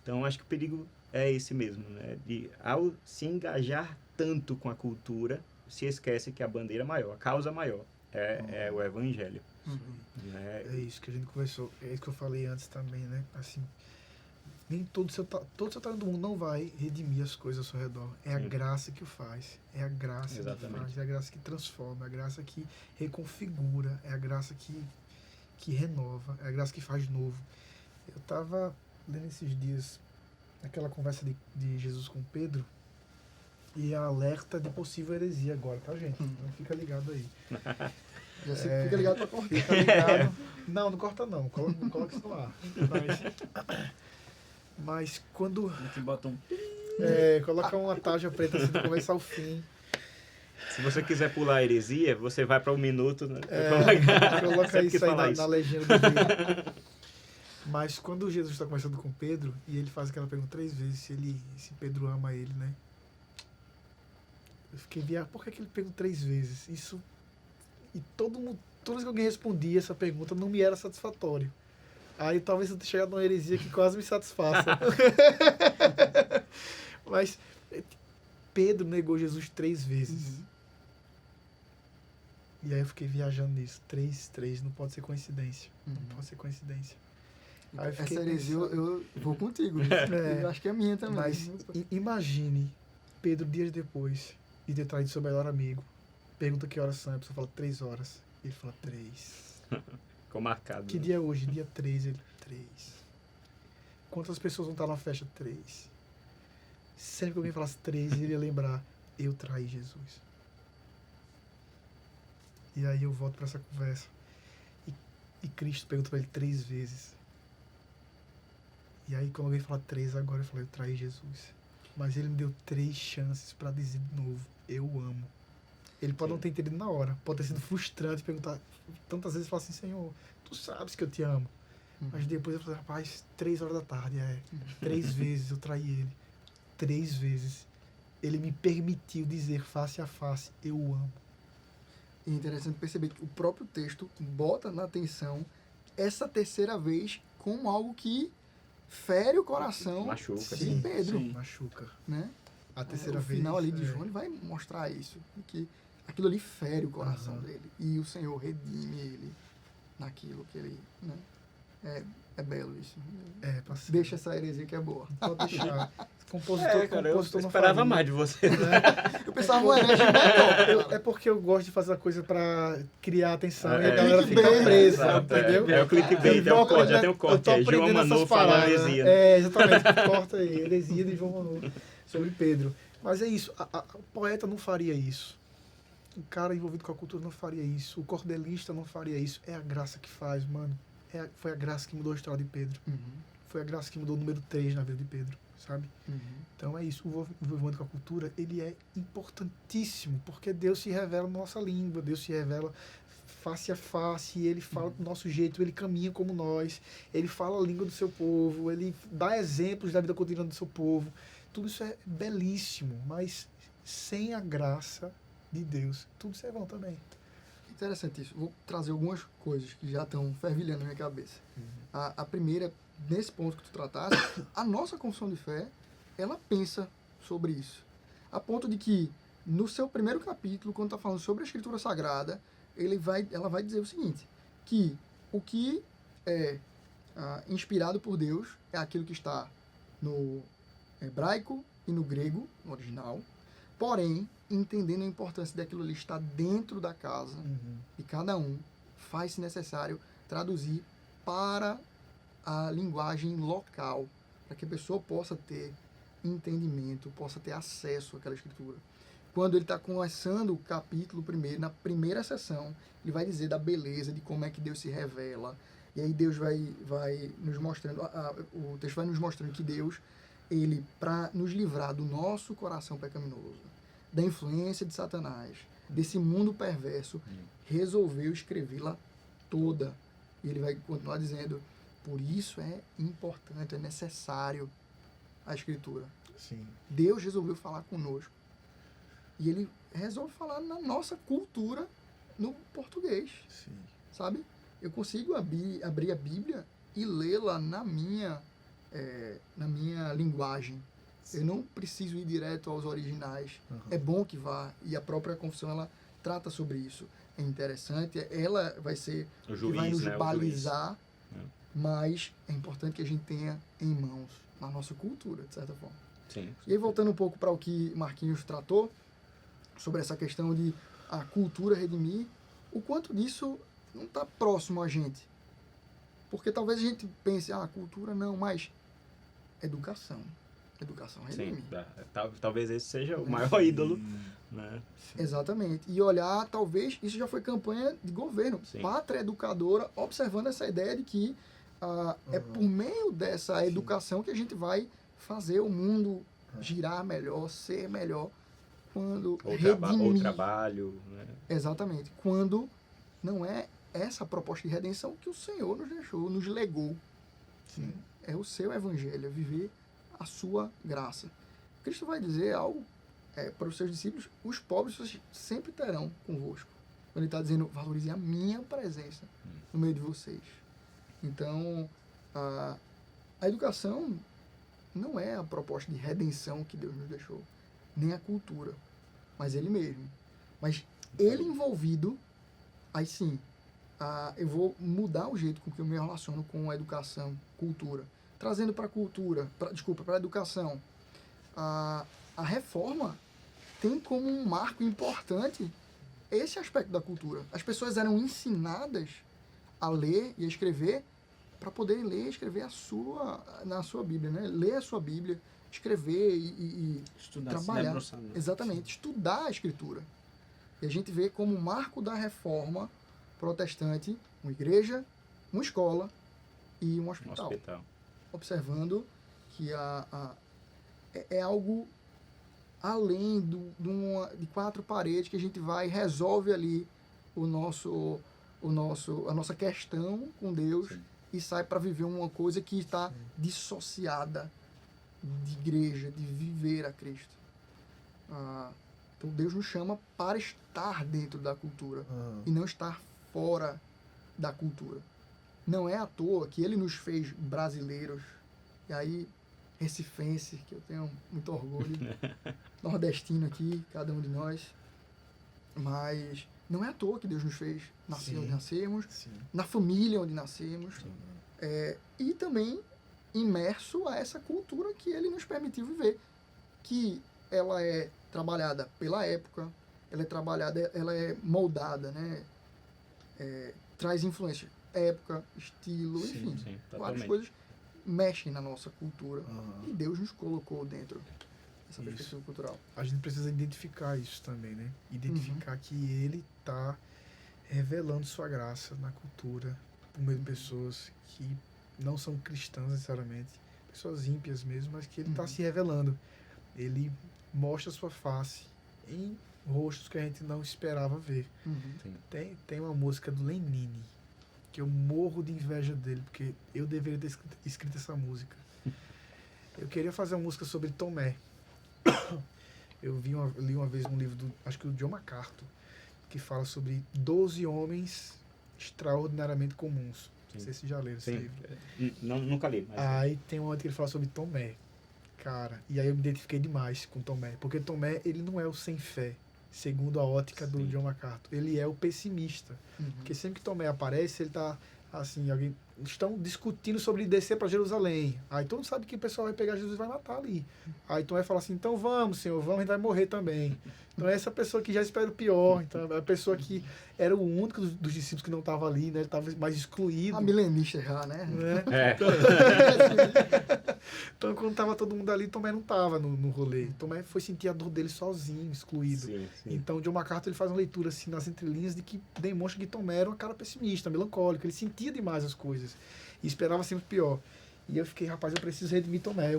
Speaker 2: Então, acho que o perigo é esse mesmo, né? Ao se engajar tanto com a cultura, se esquece que a bandeira maior, a causa maior, é o evangelho.
Speaker 3: É isso que a gente conversou, é isso que eu falei antes também, né? Assim, nem todo o seu talento do mundo não vai redimir as coisas ao seu redor. É a graça que o faz. É a graça que faz. É a graça que transforma. É a graça que reconfigura. É a graça que renova. É a graça que faz novo. Eu estava lendo esses dias aquela conversa de Jesus com Pedro e a alerta de possível heresia agora, tá, gente? Então fica ligado aí.
Speaker 1: Fica ligado pra cortar.
Speaker 3: Fica ligado. Não corta não. Coloca isso no ar. Mas quando...
Speaker 4: Que bota um...
Speaker 3: coloca uma tarja preta assim do começo ao fim.
Speaker 2: Se você quiser pular a heresia, você vai para 1 minuto, né?
Speaker 3: Coloca isso aí na legenda do vídeo. Mas quando Jesus está conversando com Pedro, e ele faz aquela pergunta 3 vezes, se Pedro ama ele, né? Eu fiquei por que ele perguntou 3 vezes? Isso... E toda vez que alguém respondia essa pergunta, não me era satisfatório. Aí talvez eu tenha chegado numa heresia que quase me satisfaça. Mas Pedro negou Jesus 3 vezes. E aí eu fiquei viajando nisso. 3, não pode ser coincidência. Não pode ser coincidência. Aí
Speaker 1: Essa heresia eu vou contigo. Eu acho que é minha também.
Speaker 3: Mas imagine Pedro dias depois de ter traído seu melhor amigo. Pergunta que horas são, a pessoa fala 3 horas. Ele fala 3.
Speaker 2: Ficou marcado.
Speaker 3: Que dia é hoje? Dia 3. Ele, 3. Quantas pessoas vão estar na festa? 3. Sempre que alguém falasse 3, ele ia lembrar, eu traí Jesus. E aí eu volto para essa conversa. E Cristo pergunta para ele 3 vezes. E aí quando alguém fala 3 agora, eu falo, eu traí Jesus. Mas ele me deu 3 chances para dizer de novo, eu amo. Ele pode não ter entendido na hora. Pode ter sido frustrante perguntar tantas vezes e falar assim, Senhor, tu sabes que eu te amo. Mas depois eu falei, rapaz, 3 horas da tarde, 3 vezes eu traí ele. 3 vezes. Ele me permitiu dizer face a face, eu o amo.
Speaker 1: E é interessante perceber que o próprio texto bota na atenção essa 3ª vez como algo que fere o coração
Speaker 2: Machuca,
Speaker 1: de
Speaker 2: sim.
Speaker 1: Pedro.
Speaker 3: Sim, machuca.
Speaker 1: Né?
Speaker 3: A 3ª
Speaker 1: O
Speaker 3: vez.
Speaker 1: final ali de João ele vai mostrar isso. Que aquilo ali fere o coração dele. E o Senhor redime ele naquilo que ele... Né? É belo isso. Deixa essa heresia que é boa.
Speaker 3: Pode deixar. Compositor
Speaker 2: eu esperava mais de você.
Speaker 1: Eu pensava no herege melhor.
Speaker 3: É porque eu gosto de fazer a coisa pra criar atenção e a
Speaker 2: É,
Speaker 3: galera fica presa,
Speaker 2: exato,
Speaker 3: entendeu?
Speaker 2: É o clickbait, já tem o corte aí. João Manu falando heresia.
Speaker 3: Exatamente, corta aí, heresia de João Manu sobre Pedro. Mas é isso, o poeta não faria isso. o cara envolvido com a cultura não faria isso, o cordelista não faria isso. É a graça que faz, mano. Foi a graça que mudou a história de Pedro. Foi a graça que mudou o número 3 na vida de Pedro, sabe? Então é isso, o envolvimento com a cultura, ele é importantíssimo, porque Deus se revela na nossa língua, Deus se revela face a face, ele fala do nosso jeito, ele caminha como nós, ele fala a língua do seu povo, ele dá exemplos da vida cotidiana do seu povo. Tudo isso é belíssimo, mas sem a graça de Deus, tudo isso é vão também.
Speaker 1: Interessante isso. Vou trazer algumas coisas que já estão fervilhando na minha cabeça. A primeira, nesse ponto que tu trataste, a nossa confissão de fé, ela pensa sobre isso. A ponto de que, no seu primeiro capítulo, quando está falando sobre a Escritura Sagrada, ela vai dizer o seguinte, que o que é inspirado por Deus é aquilo que está no hebraico e no grego, no original, porém, entendendo a importância daquilo ali estar dentro da casa de cada um, faz-se necessário traduzir para a linguagem local, para que a pessoa possa ter entendimento, possa ter acesso àquela escritura. Quando ele está começando o capítulo primeiro, na primeira sessão, ele vai dizer da beleza, de como é que Deus se revela, e aí Deus vai nos mostrando, o texto vai nos mostrando que Deus, ele, para nos livrar do nosso coração pecaminoso, da influência de Satanás, desse mundo perverso, resolveu escrevê-la toda. E ele vai continuar dizendo, por isso é importante, é necessário a Escritura.
Speaker 3: Sim.
Speaker 1: Deus resolveu falar conosco. E ele resolve falar na nossa cultura, no português.
Speaker 3: Sim.
Speaker 1: Sabe? Eu consigo abrir a Bíblia e lê-la na minha linguagem. Eu não preciso ir direto aos originais. É bom que vá. E a própria confissão, ela trata sobre isso. É interessante. Ela vai ser
Speaker 2: O juiz,
Speaker 1: que vai nos
Speaker 2: né?
Speaker 1: balizar.
Speaker 2: É.
Speaker 1: Mas é importante que a gente tenha em mãos na nossa cultura, de certa forma.
Speaker 2: Sim.
Speaker 1: E aí, voltando um pouco para o que Marquinhos tratou, sobre essa questão de a cultura redimir, o quanto disso não está próximo a gente. Porque talvez a gente pense, cultura não, mas educação. Educação redime.
Speaker 2: Sim. Talvez esse seja o maior ídolo, né?
Speaker 1: Exatamente. E olhar, talvez, isso já foi campanha de governo.
Speaker 2: Sim.
Speaker 1: Pátria educadora, observando essa ideia de que é por meio dessa educação que a gente vai fazer o mundo girar melhor, ser melhor, quando
Speaker 2: Ou trabalho, né?
Speaker 1: Exatamente. Quando não é essa proposta de redenção que o Senhor nos deixou, nos legou.
Speaker 3: Sim.
Speaker 1: É o seu evangelho, é viver a sua graça. Cristo vai dizer algo para os seus discípulos, os pobres vocês sempre terão convosco. Quando ele está dizendo, valorize a minha presença no meio de vocês. Então, a educação não é a proposta de redenção que Deus nos deixou, nem a cultura, mas ele mesmo. Mas ele envolvido, aí sim, eu vou mudar o jeito com que eu me relaciono com a educação, cultura. Trazendo para a cultura, para a educação, a reforma tem como um marco importante esse aspecto da cultura. As pessoas eram ensinadas a ler e a escrever para poderem ler e escrever na sua Bíblia, né? Ler a sua Bíblia, escrever e
Speaker 4: Estudar,
Speaker 1: trabalhar.
Speaker 4: se debruçar, né?
Speaker 1: Exatamente, estudar a Escritura. E a gente vê como marco da reforma protestante uma igreja, uma escola e um hospital. Observando que é algo além de quatro paredes que a gente vai e resolve ali a nossa questão com Deus. Sim. E sai para viver uma coisa que está dissociada de igreja, de viver a Cristo. Então Deus nos chama para estar dentro da cultura e não estar fora da cultura. Não é à toa que ele nos fez brasileiros, e aí recifense, que eu tenho muito orgulho, nordestino aqui, cada um de nós, mas não é à toa que Deus nos fez nascer onde nascemos, na família onde nascemos, e também imerso a essa cultura que ele nos permitiu viver, que ela é trabalhada pela época, ela é moldada, né? Traz influência, época, estilo, enfim, várias coisas mexem na nossa cultura e Deus nos colocou dentro essa
Speaker 3: Isso.
Speaker 1: perspectiva cultural.
Speaker 3: A gente precisa identificar isso também, né? Identificar que ele está revelando sua graça na cultura por meio de pessoas que não são cristãs necessariamente, pessoas ímpias mesmo, mas que ele está se revelando. Ele mostra sua face em rostos que a gente não esperava ver.
Speaker 1: Uhum.
Speaker 3: Tem uma música do Lenine que eu morro de inveja dele, porque eu deveria ter escrito essa música. Eu queria fazer uma música sobre Tomé. Eu li uma vez um livro acho que do John MacArthur, que fala sobre 12 homens extraordinariamente comuns. Não sei se já leram esse
Speaker 2: Sim.
Speaker 3: livro.
Speaker 2: Nunca li, mas...
Speaker 3: Aí tem uma hora que ele fala sobre Tomé. Cara, e aí eu me identifiquei demais com Tomé, porque Tomé, ele não é o sem fé, segundo a ótica do
Speaker 2: Sim.
Speaker 3: John MacArthur. Ele é o pessimista.
Speaker 1: Uhum.
Speaker 3: Porque sempre que Tomé aparece, ele tá assim, alguém estão discutindo sobre descer para Jerusalém. Aí todo mundo sabe que o pessoal vai pegar Jesus e vai matar ali. Aí Tomé fala assim: então vamos, Senhor, vamos, a gente vai morrer também. Então é essa pessoa que já espera o pior. Então é a pessoa que era o único dos discípulos que não estava ali, né? Ele estava mais excluído.
Speaker 1: A milenista já, né?
Speaker 3: Né?
Speaker 2: É.
Speaker 3: Então quando tava todo mundo ali, Tomé não tava no rolê. Tomé foi sentir a dor dele sozinho, excluído.
Speaker 2: Sim, sim.
Speaker 3: Então, John MacArthur ele faz uma leitura assim nas entrelinhas de que demonstra que Tomé era um cara pessimista, melancólico, ele sentia demais as coisas e esperava sempre o pior. E eu fiquei, rapaz, eu preciso redimir Tomé,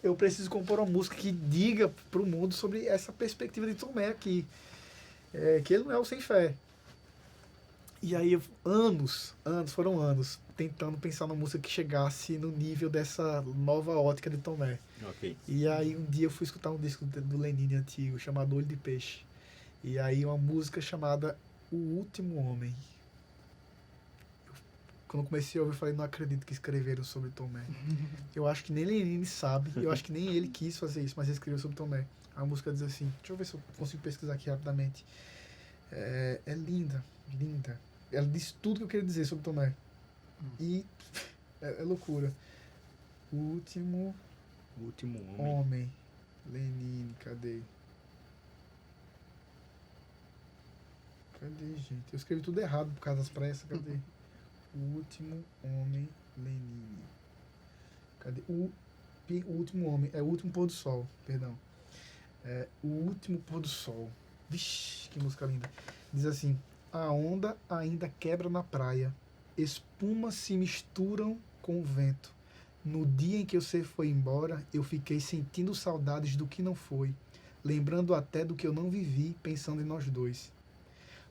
Speaker 3: eu preciso compor uma música que diga pro mundo sobre essa perspectiva de Tomé aqui, que ele não é o sem fé. E aí, foram anos, tentando pensar numa música que chegasse no nível dessa nova ótica de Tomé.
Speaker 2: Ok.
Speaker 3: E aí um dia eu fui escutar um disco do Lenine antigo, chamado Olho de Peixe. E aí uma música chamada O Último Homem. Quando eu comecei a ouvir, eu falei, não acredito que escreveram sobre Tomé. Eu acho que nem Lenine sabe, eu acho que nem ele quis fazer isso, mas ele escreveu sobre Tomé. A música diz assim, deixa eu ver se eu consigo pesquisar aqui rapidamente. É linda, linda. Ela diz tudo que eu queria dizer sobre Tomé. E é loucura. O Último
Speaker 2: O Último Homem.
Speaker 3: Homem. Lenine, cadê? Cadê, gente? Eu escrevi tudo errado por causa das pressas. Cadê? O Último Homem, Lenine. Cadê? O Último Homem. É o Último Pôr do Sol, perdão. O Último Pôr do Sol. Vixe, que música linda. Diz assim: a onda ainda quebra na praia. Espumas se misturam com o vento. No dia em que você foi embora, eu fiquei sentindo saudades do que não foi, lembrando até do que eu não vivi, pensando em nós dois.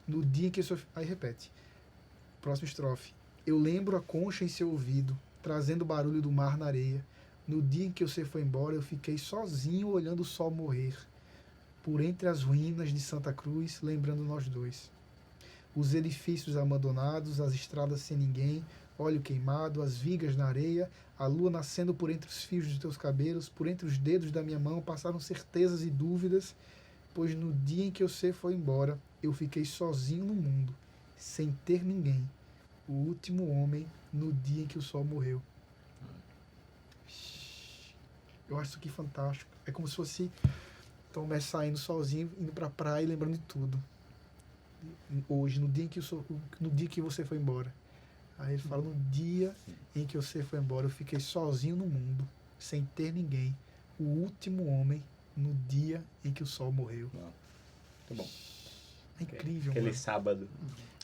Speaker 3: No dia em que você... Aí repete. Próxima estrofe. Eu lembro a concha em seu ouvido, trazendo o barulho do mar na areia. No dia em que você foi embora, eu fiquei sozinho olhando o sol morrer, por entre as ruínas de Santa Cruz, lembrando nós dois. Os edifícios abandonados, as estradas sem ninguém, óleo queimado, as vigas na areia, a lua nascendo por entre os fios dos teus cabelos, por entre os dedos da minha mão, passaram certezas e dúvidas, pois no dia em que você foi embora, eu fiquei sozinho no mundo, sem ter ninguém. O último homem, no dia em que o sol morreu. Eu acho isso aqui fantástico. É como se fosse Tomé saindo sozinho, indo pra praia e lembrando de tudo. Hoje, no dia que você foi embora. Aí ele fala, no dia em que você foi embora, eu fiquei sozinho no mundo, sem ter ninguém. O último homem, no dia em que o sol morreu.
Speaker 2: Muito bom.
Speaker 3: É incrível,
Speaker 2: Aquele
Speaker 3: mano.
Speaker 2: sábado,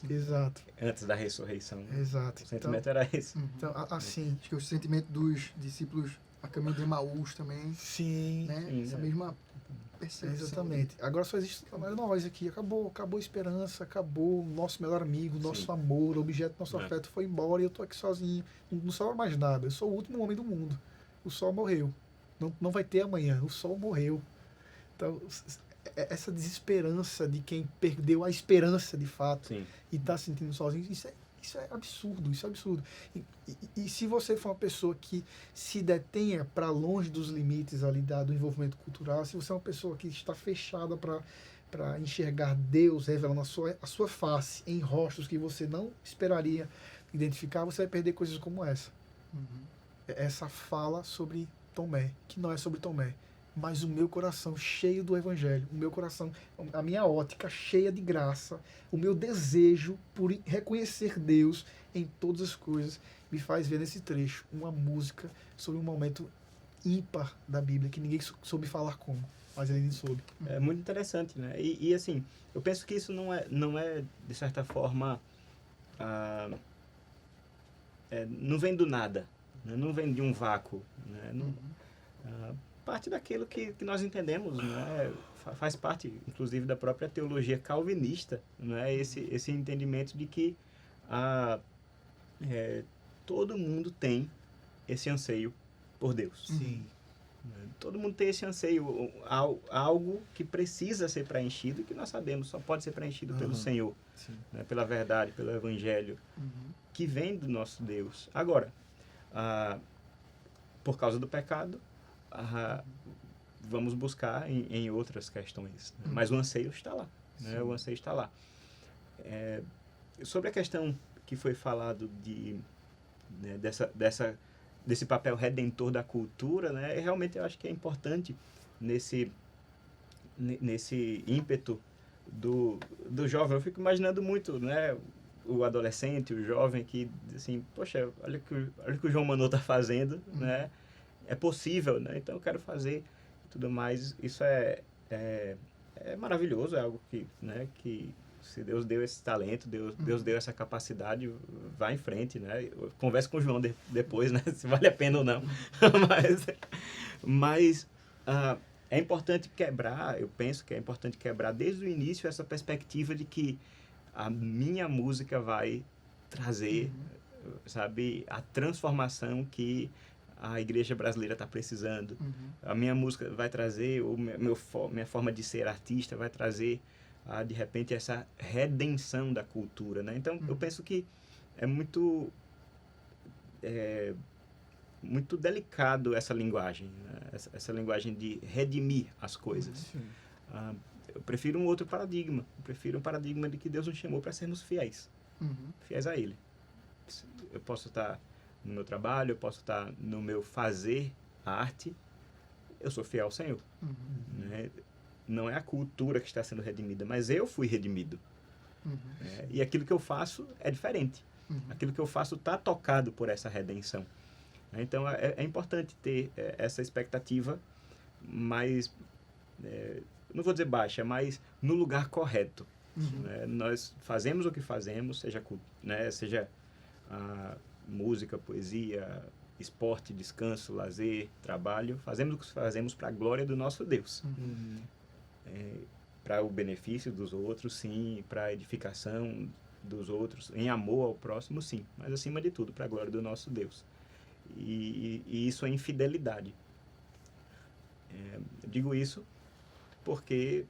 Speaker 3: Exato,
Speaker 2: antes da ressurreição.
Speaker 3: exato.
Speaker 2: O sentimento era esse.
Speaker 3: Então, assim,
Speaker 1: Acho que o sentimento dos discípulos a caminho de Emaús também,
Speaker 3: sim,
Speaker 1: né?
Speaker 2: Sim,
Speaker 1: Essa
Speaker 2: é.
Speaker 1: mesma percepção.
Speaker 3: exatamente. Agora só existe nós aqui. Acabou a esperança, acabou o nosso melhor amigo, nosso
Speaker 2: Sim.
Speaker 3: amor, o objeto do nosso
Speaker 2: É.
Speaker 3: afeto foi embora e eu tô aqui sozinho. Não sobra mais nada. Eu sou o último homem do mundo. O sol morreu. Não vai ter amanhã. O sol morreu. Então, essa desesperança de quem perdeu a esperança de fato
Speaker 2: Sim.
Speaker 3: e tá se sentindo sozinho, isso é absurdo, isso é absurdo. E se você for uma pessoa que se detenha para longe dos limites ali do envolvimento cultural, se você é uma pessoa que está fechada para enxergar Deus revelando a sua face em rostos que você não esperaria identificar, você vai perder coisas como essa.
Speaker 1: Uhum.
Speaker 3: Essa fala sobre Tomé, que não é sobre Tomé, mas o meu coração cheio do Evangelho, o meu coração, a minha ótica cheia de graça, o meu desejo por reconhecer Deus em todas as coisas, me faz ver nesse trecho uma música sobre um momento ímpar da Bíblia, que ninguém soube falar como, mas ele soube.
Speaker 2: É muito interessante, né? E assim, eu penso que isso não é de certa forma, não vem do nada, né? Não vem de um vácuo, né? Parte daquilo que nós entendemos, né? Faz parte, inclusive, da própria teologia calvinista, né? Esse entendimento de que todo mundo tem esse anseio por Deus.
Speaker 3: Sim.
Speaker 2: Todo mundo tem esse anseio, algo que precisa ser preenchido e que nós sabemos só pode ser preenchido pelo Senhor, né, pela verdade, pelo Evangelho, que vem do nosso Deus. Agora, por causa do pecado, vamos buscar em outras questões, né? Mas o anseio está lá, né? O anseio está lá. Sobre a questão que foi falado né, desse papel redentor da cultura, né? Realmente eu acho que é importante nesse ímpeto do jovem. Eu fico imaginando muito, né? O adolescente, o jovem que, assim, poxa, olha o que o João Manô está fazendo, né? É possível, né? Então eu quero fazer e tudo mais. Isso é maravilhoso, é algo que, né? Que se Deus deu esse talento, Deus deu essa capacidade, vá em frente, né? Converse com o João depois, né? Se vale a pena ou não. mas é importante quebrar, eu penso que é importante quebrar desde o início essa perspectiva de que a minha música vai trazer, sabe, a transformação que a igreja brasileira está precisando. A minha música vai trazer, minha forma de ser artista vai trazer de repente essa redenção da cultura, né? Então eu penso que é muito delicado essa linguagem, né? essa linguagem de redimir as coisas. Eu prefiro um outro paradigma. Eu prefiro um paradigma de que Deus nos chamou para sermos fiéis, fiéis a Ele. Eu posso estar no meu trabalho, eu posso estar no meu fazer arte, eu sou fiel ao Senhor, né? Não é a cultura que está sendo redimida, mas eu fui redimido. E aquilo que eu faço é diferente. Aquilo que eu faço está tocado por essa redenção. Então, é importante ter essa expectativa, mas, não vou dizer baixa, mas no lugar correto. Nós fazemos o que fazemos, seja música, poesia, esporte, descanso, lazer, trabalho. Fazemos o que fazemos para a glória do nosso Deus. Para o benefício dos outros, sim, para a edificação dos outros, em amor ao próximo, sim, mas acima de tudo, para a glória do nosso Deus. E isso é infidelidade. Eu digo isso porque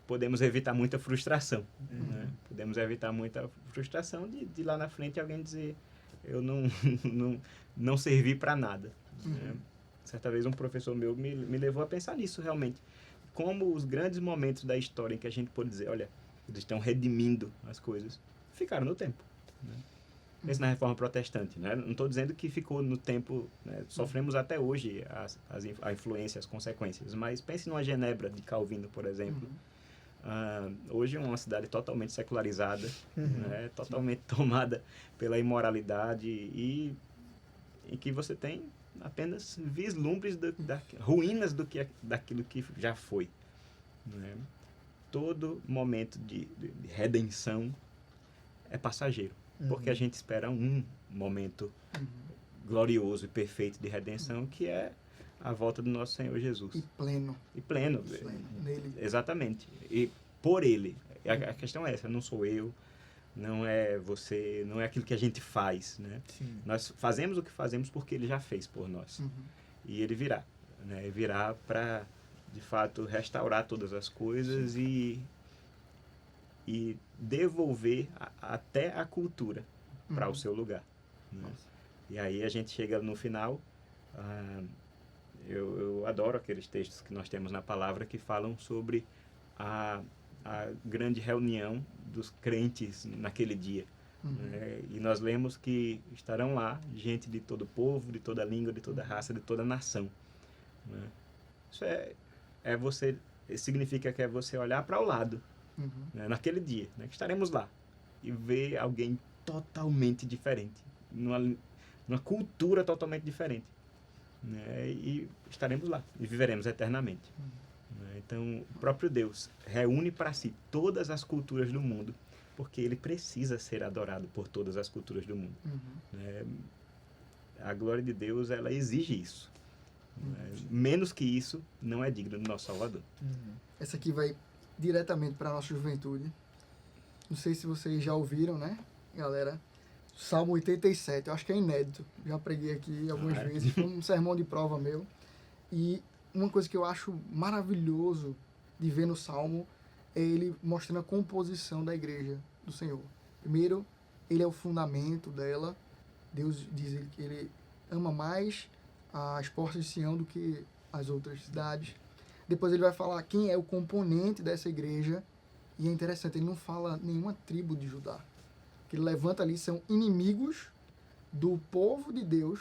Speaker 2: podemos evitar muita frustração. Né? Podemos evitar muita frustração de lá na frente alguém dizer eu não servi para nada. Né? Certa vez um professor meu me levou a pensar nisso realmente. Como os grandes momentos da história em que a gente pode dizer, olha, eles estão redimindo as coisas, ficaram no tempo. Né? Pense na Reforma Protestante. Né? Não estou dizendo que ficou no tempo, né? Sofremos até hoje a influência, as consequências, mas pense numa Genebra de Calvino, por exemplo. Hoje é uma cidade totalmente secularizada, né? Totalmente tomada pela imoralidade e em que você tem apenas vislumbres ruínas daquilo que já foi. Né? Todo momento de redenção é passageiro, porque a gente espera um momento glorioso e perfeito de redenção, que é a volta do nosso Senhor Jesus.
Speaker 1: E pleno.
Speaker 2: E pleno.
Speaker 1: Nele.
Speaker 2: Exatamente. E por Ele. A questão é essa, não sou eu, não é você, não é aquilo que a gente faz, né? Nós fazemos o que fazemos porque Ele já fez por nós. E Ele virá, né? Virá para, de fato, restaurar todas as coisas e devolver até a cultura para o seu lugar. Né? E aí a gente chega no final, eu adoro aqueles textos que nós temos na palavra que falam sobre a grande reunião dos crentes naquele dia. Né? E nós lemos que estarão lá gente de todo povo, de toda língua, de toda raça, de toda nação. Né? Isso significa que é você olhar para o lado, né? Naquele dia, né? Que estaremos lá e ver alguém totalmente diferente, numa cultura totalmente diferente. né? E estaremos lá e viveremos eternamente. Né? Então, o próprio Deus reúne para si todas as culturas do mundo, porque ele precisa ser adorado por todas as culturas do mundo. Né? A glória de Deus, ela exige isso. Né? Menos que isso, não é digno do nosso Salvador.
Speaker 1: Essa aqui vai diretamente para a nossa juventude. Não sei se vocês já ouviram, né, galera? Salmo 87, eu acho que é inédito. Já preguei aqui algumas vezes, foi um sermão de prova meu. E uma coisa que eu acho maravilhoso de ver no Salmo é ele mostrando a composição da igreja do Senhor. Primeiro, ele é o fundamento dela. Deus diz que ele ama mais as portas de Sião do que as outras cidades. Depois ele vai falar quem é o componente dessa igreja. E é interessante, ele não fala nenhuma tribo de Judá. O que ele levanta ali são inimigos do povo de Deus,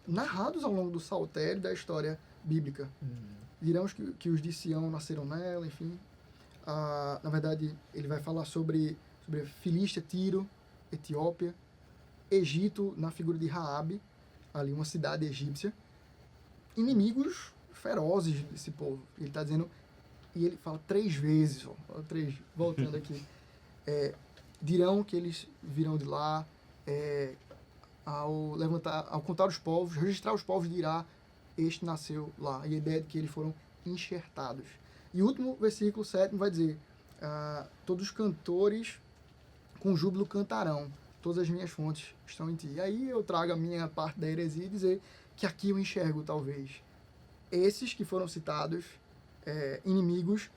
Speaker 1: narrados ao longo do saltério da história bíblica. Diremos que os de Sião nasceram nela, enfim. Na verdade, ele vai falar sobre Filístia, Tiro, Etiópia, Egito, na figura de Raabe, ali uma cidade egípcia. Inimigos ferozes desse povo. Ele está dizendo, e ele fala 3 vezes, voltando aqui, dirão que eles virão de lá, ao contar os povos, registrar os povos, dirá, este nasceu lá. E a ideia é de que eles foram enxertados. E o último versículo 7 vai dizer, todos os cantores com júbilo cantarão, todas as minhas fontes estão em ti. E aí eu trago a minha parte da heresia e dizer que aqui eu enxergo, talvez, esses que foram citados, inimigos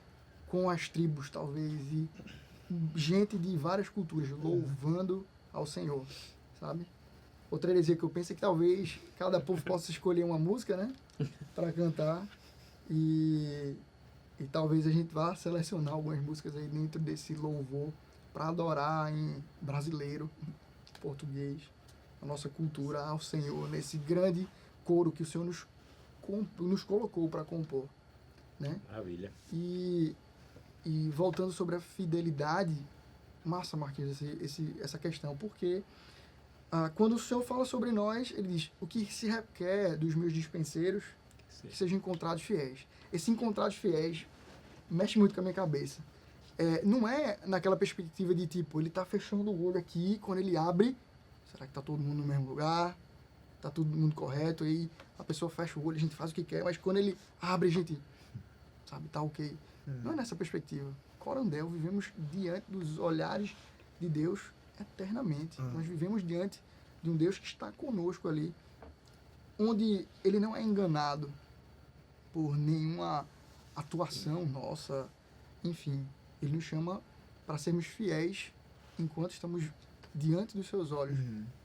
Speaker 1: com as tribos, talvez, e gente de várias culturas louvando ao Senhor, sabe? Outra heresia que eu penso é que talvez cada povo possa escolher uma música, né, para cantar, e talvez a gente vá selecionar algumas músicas aí dentro desse louvor para adorar em brasileiro, português, a nossa cultura ao Senhor, nesse grande coro que o Senhor nos colocou para compor, né?
Speaker 2: Maravilha.
Speaker 1: E voltando sobre a fidelidade, massa, Marquinhos, essa questão, porque quando o Senhor fala sobre nós, ele diz, o que se requer dos meus dispenseiros, que sejam encontrados fiéis. Esse encontrados fiéis mexe muito com a minha cabeça. Não é naquela perspectiva de tipo, ele está fechando o olho aqui, quando ele abre, será que está todo mundo no mesmo lugar? Está todo mundo correto? Aí a pessoa fecha o olho, a gente faz o que quer, mas quando ele abre, a gente, sabe, tá ok. Não é nessa perspectiva. Corandel, vivemos diante dos olhares de Deus eternamente. Nós vivemos diante de um Deus que está conosco ali, onde ele não é enganado por nenhuma atuação nossa, enfim, ele nos chama para sermos fiéis enquanto estamos diante dos seus olhos,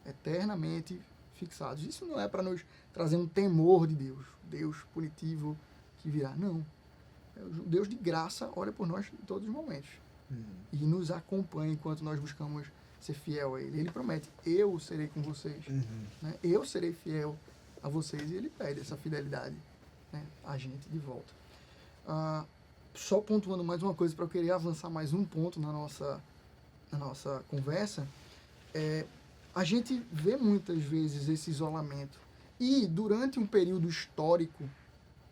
Speaker 1: eternamente fixados. Isso não é para nos trazer um temor de Deus, Deus punitivo que virá, não. O Deus de graça olha por nós em todos os momentos e nos acompanha enquanto nós buscamos ser fiel a Ele. Ele promete, eu serei com vocês, né? Eu serei fiel a vocês, e Ele pede essa fidelidade, né, a gente de volta. Só pontuando mais uma coisa, para eu querer avançar mais um ponto na nossa conversa, a gente vê muitas vezes esse isolamento, e durante um período histórico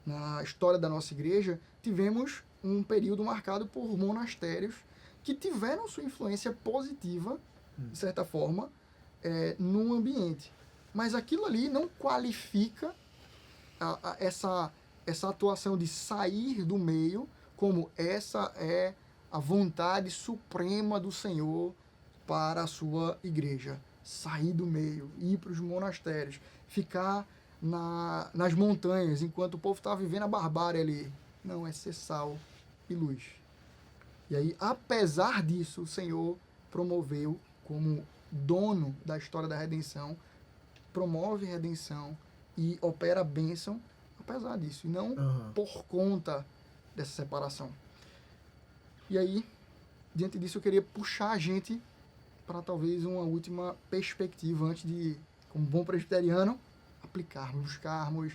Speaker 1: na história da nossa igreja, tivemos um período marcado por monastérios que tiveram sua influência positiva, de certa forma, no ambiente. Mas aquilo ali não qualifica essa atuação de sair do meio como essa é a vontade suprema do Senhor para a sua igreja. Sair do meio, ir para os monastérios, ficar nas montanhas, enquanto o povo está vivendo a barbárie ali. Não, é ser sal e luz. E aí, apesar disso, o Senhor promoveu, como dono da história da redenção, promove redenção e opera a bênção, apesar disso, e não por conta dessa separação. E aí, diante disso, eu queria puxar a gente para talvez uma última perspectiva, antes de, como bom presbiteriano, aplicarmos, buscarmos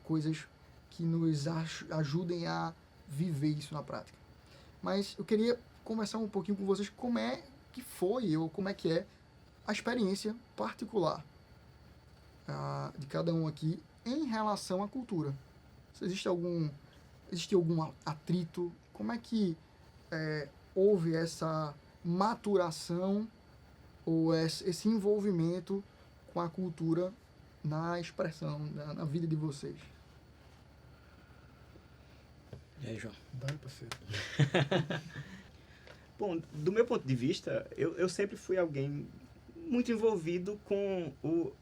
Speaker 1: coisas que nos ajudem a viver isso na prática. Mas eu queria conversar um pouquinho com vocês como é que foi, ou como é que é, a experiência particular de cada um aqui em relação à cultura. Se existe algum atrito? Como é que houve essa maturação ou esse envolvimento com a cultura na expressão, na vida de vocês?
Speaker 2: E aí, João?
Speaker 3: Dá, parceiro.
Speaker 2: Bom, do meu ponto de vista, eu sempre fui alguém muito envolvido com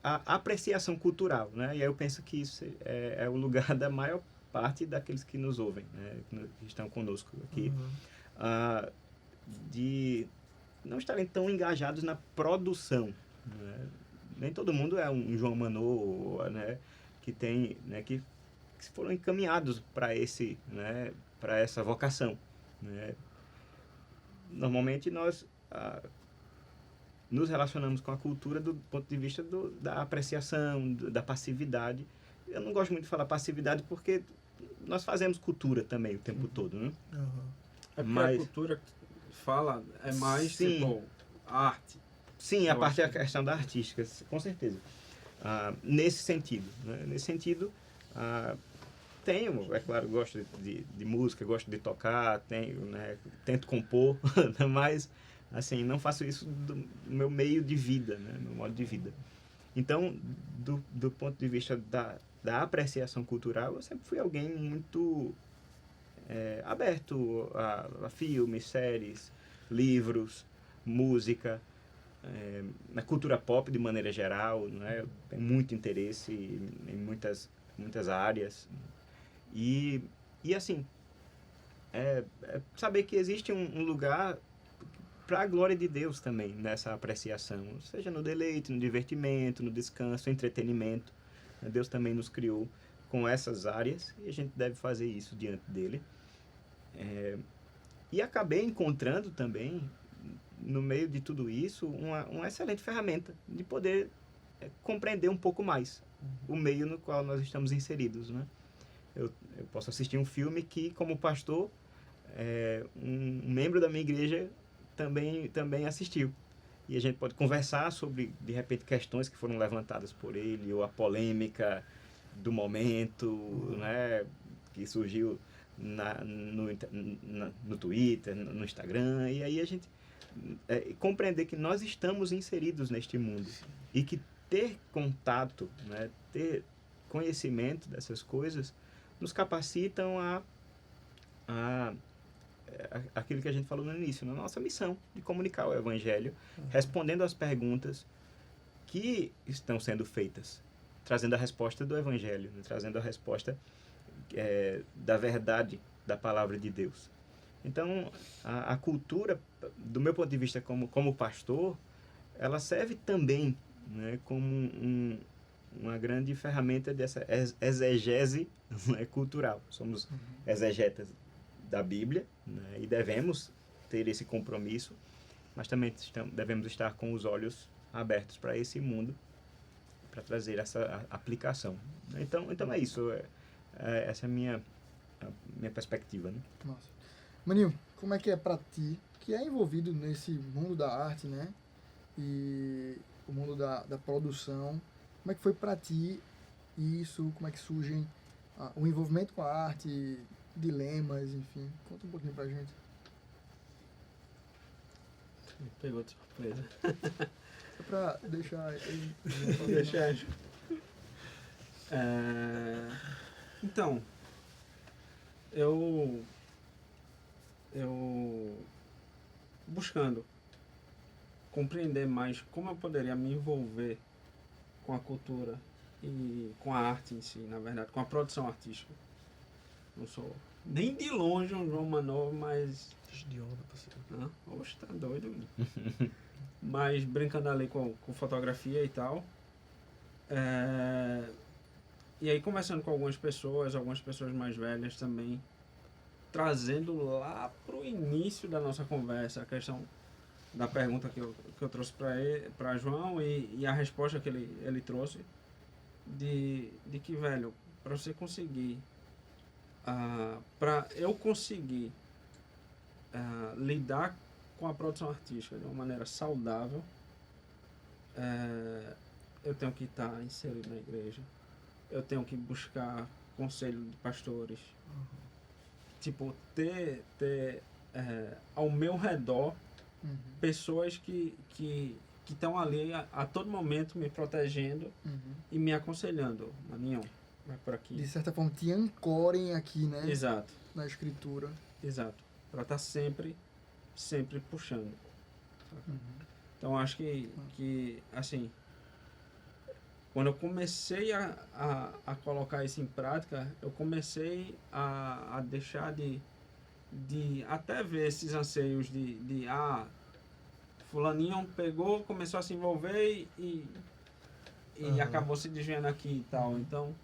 Speaker 2: a apreciação cultural, né? E aí eu penso que isso é o lugar da maior parte daqueles que nos ouvem, né? Que estão conosco aqui. De não estarem tão engajados na produção, né? Nem todo mundo é um João Manô, né? Que tem, né? Que foram encaminhados para para essa vocação, né? Normalmente nós nos relacionamos com a cultura do ponto de vista da apreciação, da passividade. Eu não gosto muito de falar passividade porque nós fazemos cultura também o tempo todo, né?
Speaker 4: É porque
Speaker 2: Mas-
Speaker 4: a cultura que fala é mais
Speaker 2: Sim.
Speaker 4: tipo arte.
Speaker 2: Sim, a
Speaker 4: Eu
Speaker 2: parte
Speaker 4: acho
Speaker 2: da questão da artística, com certeza. Nesse sentido, né? Nesse sentido, tenho, é claro, gosto de música, gosto de tocar, né? Tento compor, mas assim, não faço isso do meu meio de vida, né? Meu modo de vida. Então, do ponto de vista da apreciação cultural, eu sempre fui alguém muito aberto a filmes, séries, livros, música, na cultura pop de maneira geral, né? Eu tenho muito interesse em muitas áreas. E assim, saber que existe um lugar para a glória de Deus também nessa apreciação, seja no deleite, no divertimento, no descanso, no entretenimento. Deus também nos criou com essas áreas e a gente deve fazer isso diante dele. E acabei encontrando também, no meio de tudo isso, uma excelente ferramenta de poder compreender um pouco mais o meio no qual nós estamos inseridos, né? Eu posso assistir um filme que, como pastor, um membro da minha igreja também assistiu. E a gente pode conversar sobre, de repente, questões que foram levantadas por ele, ou a polêmica do momento, né, que surgiu no Twitter, no Instagram, e aí a gente compreender que nós estamos inseridos neste mundo e que ter contato, né, ter conhecimento dessas coisas nos capacitam aquilo que a gente falou no início, na nossa missão de comunicar o Evangelho, respondendo às perguntas que estão sendo feitas, trazendo a resposta do Evangelho, né? Trazendo a resposta da verdade da palavra de Deus. Então, a cultura, do meu ponto de vista como pastor, ela serve também, né, como uma grande ferramenta dessa exegese, né, cultural. Somos exegetas da Bíblia, né, e devemos ter esse compromisso, mas também devemos estar com os olhos abertos para esse mundo, para trazer essa aplicação. Então é isso. Essa é a minha perspectiva, né?
Speaker 1: Nossa. Maninho, como é que é pra ti, que é envolvido nesse mundo da arte, né? E o mundo da produção, como é que foi pra ti isso? Como é que surgem o envolvimento com a arte, dilemas, enfim? Conta um pouquinho pra gente.
Speaker 4: Me pegou de surpresa.
Speaker 1: Só pra deixar ele...
Speaker 4: Vou deixar. Então, eu buscando compreender mais como eu poderia me envolver com a cultura e com a arte em si, na verdade, com a produção artística. Não sou nem de longe um João Manô, mas...
Speaker 3: De onda, parceiro.
Speaker 4: Oxe, tá doido. Mas brincando ali com fotografia e tal. E aí conversando com algumas pessoas mais velhas também, trazendo lá pro início da nossa conversa a questão da pergunta que eu trouxe para João e a resposta que ele trouxe de que, velho, para você conseguir, para eu conseguir lidar com a produção artística de uma maneira saudável, eu tenho que estar inserido na igreja. Eu tenho que buscar conselho de pastores. Tipo, ter ao meu redor
Speaker 1: Uhum.
Speaker 4: pessoas que estão ali a todo momento me protegendo
Speaker 1: Uhum.
Speaker 4: e me aconselhando. Maninho, vai por aqui.
Speaker 1: De certa forma, te ancorem aqui, né?
Speaker 4: Exato,
Speaker 1: Na escritura.
Speaker 4: exato. Para estar sempre puxando.
Speaker 1: Uhum.
Speaker 4: Então, acho que assim, quando eu comecei a colocar isso em prática, eu comecei a deixar de até ver esses anseios de fulaninho pegou, começou a se envolver e
Speaker 1: Aham.
Speaker 4: acabou se desviando aqui e tal. Então,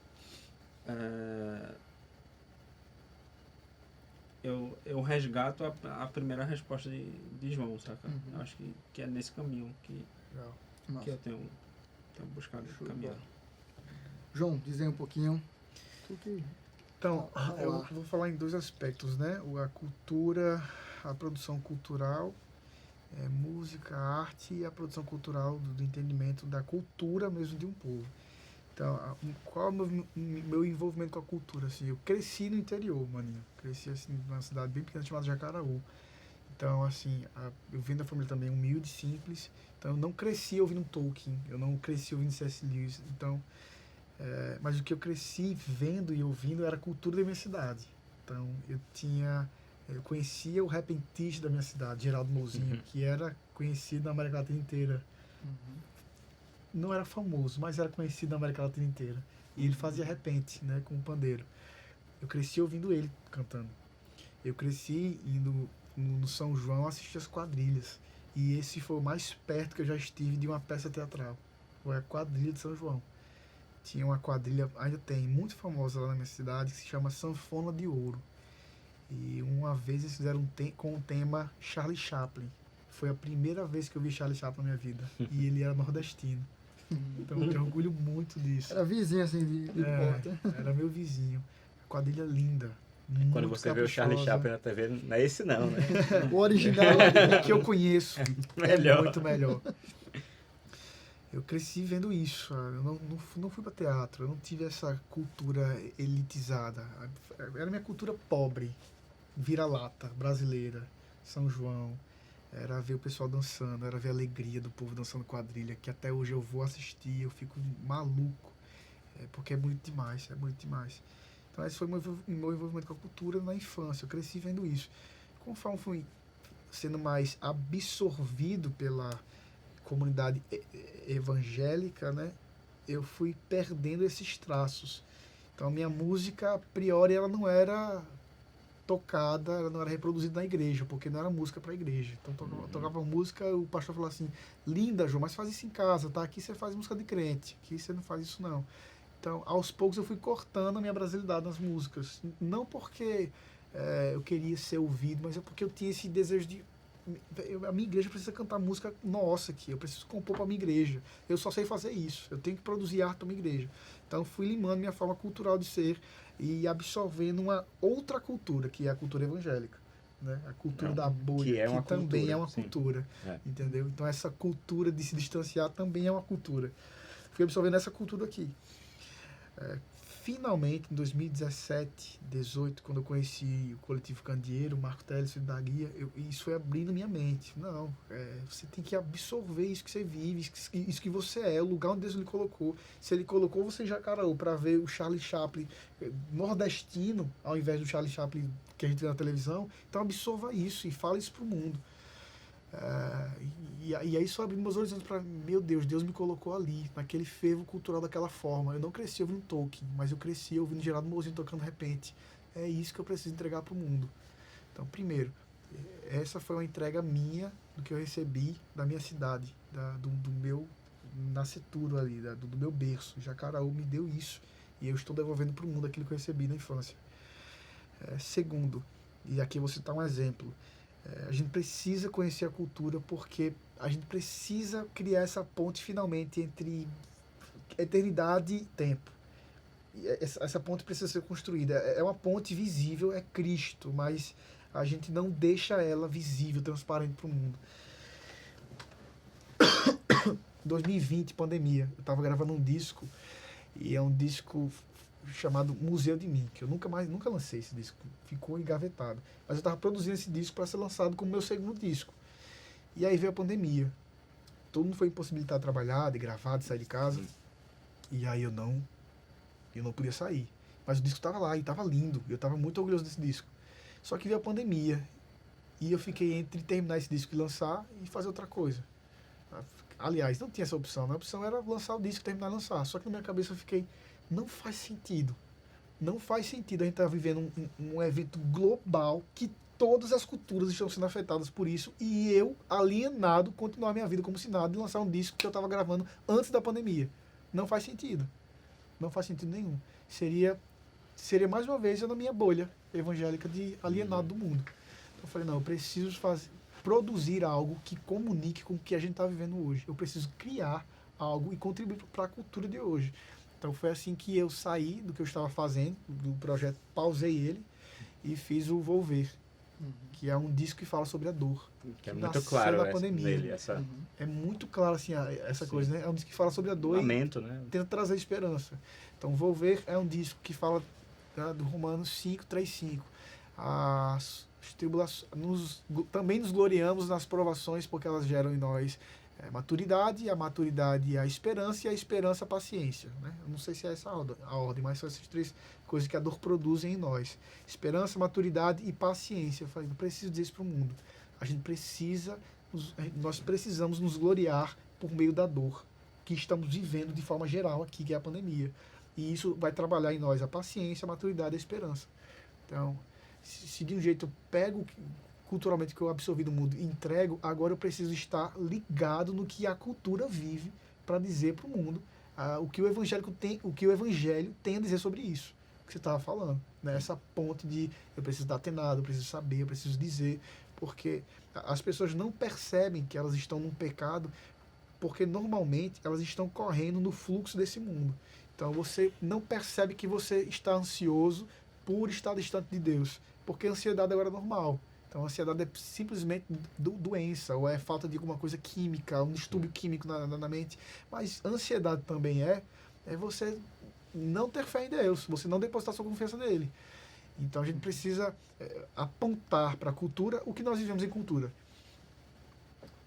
Speaker 4: eu resgato a primeira resposta de João, saca?
Speaker 1: Uhum.
Speaker 4: Eu acho que é nesse caminho que
Speaker 1: Massa.
Speaker 4: eu tenho buscado
Speaker 1: Show de
Speaker 4: caminhar.
Speaker 1: bola. João, diz aí um pouquinho. Tu que...
Speaker 3: Então,
Speaker 1: Vamos
Speaker 3: eu
Speaker 1: lá.
Speaker 3: vou falar em dois aspectos, né? A cultura, a produção cultural, música, arte e a produção cultural do entendimento da cultura mesmo de um povo. Então, qual é o meu envolvimento com a cultura? Assim, eu cresci no interior, maninho. Cresci assim, numa cidade bem pequena chamada Jacaraú. Então, assim, eu venho da família também humilde, simples. Então, eu não cresci ouvindo Tolkien, eu não cresci ouvindo C.S. Lewis. Então, mas o que eu cresci vendo e ouvindo era a cultura da minha cidade. Então, eu conhecia o repentista da minha cidade, Geraldo Mouzinho,
Speaker 2: Uhum.
Speaker 3: que era conhecido na América Latina inteira.
Speaker 1: Uhum.
Speaker 3: Não era famoso, mas era conhecido na América Latina inteira. E ele fazia repente, né, com o pandeiro. Eu cresci ouvindo ele cantando. Eu cresci indo no São João assistir as quadrilhas. E esse foi o mais perto que eu já estive de uma peça teatral. Foi a quadrilha de São João. Tinha uma quadrilha, ainda tem, muito famosa lá na minha cidade, que se chama Sanfona de Ouro. E uma vez eles fizeram com o tema Charlie Chaplin. Foi a primeira vez que eu vi Charlie Chaplin na minha vida. E ele era nordestino. Então eu me orgulho muito disso.
Speaker 1: Era vizinho, assim, de porta.
Speaker 3: Era meu vizinho. Quadrilha linda.
Speaker 2: Quando
Speaker 3: muito
Speaker 2: você vê o Charlie
Speaker 3: caprichosa.
Speaker 2: Chaplin na TV, não é esse não, né?
Speaker 1: O original.
Speaker 3: O que eu conheço
Speaker 2: Melhor.
Speaker 3: é muito melhor. Eu cresci vendo isso. Eu não fui para teatro. Eu não tive essa cultura elitizada. Era minha cultura pobre, vira-lata, brasileira, São João. Era ver o pessoal dançando, era ver a alegria do povo dançando quadrilha, que até hoje eu vou assistir, eu fico maluco. Porque é bonito demais, é bonito demais. Então esse foi o meu envolvimento com a cultura na infância. Eu cresci vendo isso. Conforme fui sendo mais absorvido pela comunidade evangélica, né, eu fui perdendo esses traços. Então a minha música, a priori, ela não era tocada, ela não era reproduzida na igreja, porque não era música para a igreja. Então tocava música, o pastor falou assim: linda, João, mas faz isso em casa, tá? Aqui você faz música de crente, aqui você não faz isso não. Então, aos poucos eu fui cortando a minha brasilidade nas músicas. Não porque eu queria ser ouvido, mas é porque eu tinha esse desejo de... a minha igreja precisa cantar música nossa aqui, eu preciso compor para a minha igreja. Eu só sei fazer isso, eu tenho que produzir arte para a minha igreja. Então, fui limando minha forma cultural de ser e absorvendo uma outra cultura, que é a cultura evangélica. Né? A cultura da bolha, que também
Speaker 2: cultura,
Speaker 3: é uma
Speaker 2: sim.
Speaker 3: cultura.
Speaker 2: É.
Speaker 3: Entendeu? Então, essa cultura de se distanciar também é uma cultura. Fui absorvendo essa cultura aqui. Finalmente, em 2017, 2018, quando eu conheci o Coletivo Candeeiro, o Marco Teles da Guia, isso foi abrindo minha mente. Não, você tem que absorver isso que você vive, isso que você é, o lugar onde Deus lhe colocou. Se Ele colocou você em Jacaraú para ver o Charlie Chaplin nordestino, ao invés do Charlie Chaplin que a gente vê na televisão, então absorva isso e fala isso para o mundo. E aí só abrindo meus horizontes para, meu Deus me colocou ali, naquele fervo cultural daquela forma. Eu não cresci ouvindo Tolkien, mas eu cresci ouvindo Geraldo Mouzinho tocando repente. É isso que eu preciso entregar para o mundo. Então, primeiro, essa foi uma entrega minha do que eu recebi da minha cidade, do meu nascituro ali, do meu berço. Jacaraú me deu isso e eu estou devolvendo para o mundo aquilo que eu recebi na infância. Segundo, e aqui eu vou citar um exemplo, a gente precisa conhecer a cultura porque a gente precisa criar essa ponte finalmente entre eternidade e tempo. E essa ponte precisa ser construída. É uma ponte visível, é Cristo, mas a gente não deixa ela visível, transparente para o mundo. 2020, pandemia. Eu estava gravando um disco, e é um disco chamado Museu de Mim, que eu nunca lancei esse disco, ficou engavetado. Mas eu estava produzindo esse disco para ser lançado como meu segundo disco. E aí veio a pandemia. Todo mundo foi impossibilitado de trabalhar, de gravar, de sair de casa. E aí eu não podia sair. Mas o disco estava lá e estava lindo. Eu estava muito orgulhoso desse disco. Só que veio a pandemia. E eu fiquei entre terminar esse disco e lançar e fazer outra coisa. Aliás, não tinha essa opção. Né? A opção era lançar o disco e terminar de lançar. Só que na minha cabeça eu fiquei, não faz sentido. Não faz sentido a gente estar vivendo um evento global que todas as culturas estão sendo afetadas por isso e eu, alienado, continuar minha vida como se nada e lançar um disco que eu estava gravando antes da pandemia. Não faz sentido. Não faz sentido nenhum. Seria mais uma vez eu na minha bolha evangélica de alienado do mundo. Então eu falei, não, eu preciso produzir algo que comunique com o que a gente está vivendo hoje. Eu preciso criar algo e contribuir para a cultura de hoje. Então foi assim que eu saí do que eu estava fazendo, do projeto, pausei ele e fiz o Volver, que é um disco que fala sobre a dor.
Speaker 2: Que é muito claro
Speaker 3: na pandemia.
Speaker 2: nele, essa...
Speaker 3: É muito claro assim, essa
Speaker 2: Sim.
Speaker 3: coisa, né? É um disco que fala sobre a dor
Speaker 2: lamento, né?
Speaker 3: e tenta trazer esperança. Então, Volver é um disco que fala do Romanos 5:3-5. As tribulações, também nos gloriamos nas provações, porque elas geram em nós maturidade, a maturidade a esperança e a esperança a paciência. Né? Eu não sei se é essa a ordem, mas são essas três coisas que a dor produz em nós. Esperança, maturidade e paciência. Eu falei, não preciso dizer isso para o mundo. Nós precisamos nos gloriar por meio da dor que estamos vivendo de forma geral aqui, que é a pandemia. E isso vai trabalhar em nós a paciência, a maturidade e a esperança. Então, se de um jeito eu pego culturalmente que eu absorvi do mundo e entrego, agora eu preciso estar ligado no que a cultura vive para dizer para o mundo o que o evangelho tem a dizer sobre isso que você estava falando, né? Essa ponte de eu preciso dar atenado, eu preciso saber, eu preciso dizer, porque as pessoas não percebem que elas estão num pecado, porque normalmente elas estão correndo no fluxo desse mundo. Então você não percebe que você está ansioso por estar distante de Deus, porque a ansiedade agora é normal. Então a ansiedade é simplesmente doença, ou é falta de alguma coisa química, um distúrbio químico na mente. Mas a ansiedade também é você não ter fé em Deus, você não depositar sua confiança nele. Então a gente precisa apontar para a cultura o que nós vivemos em cultura.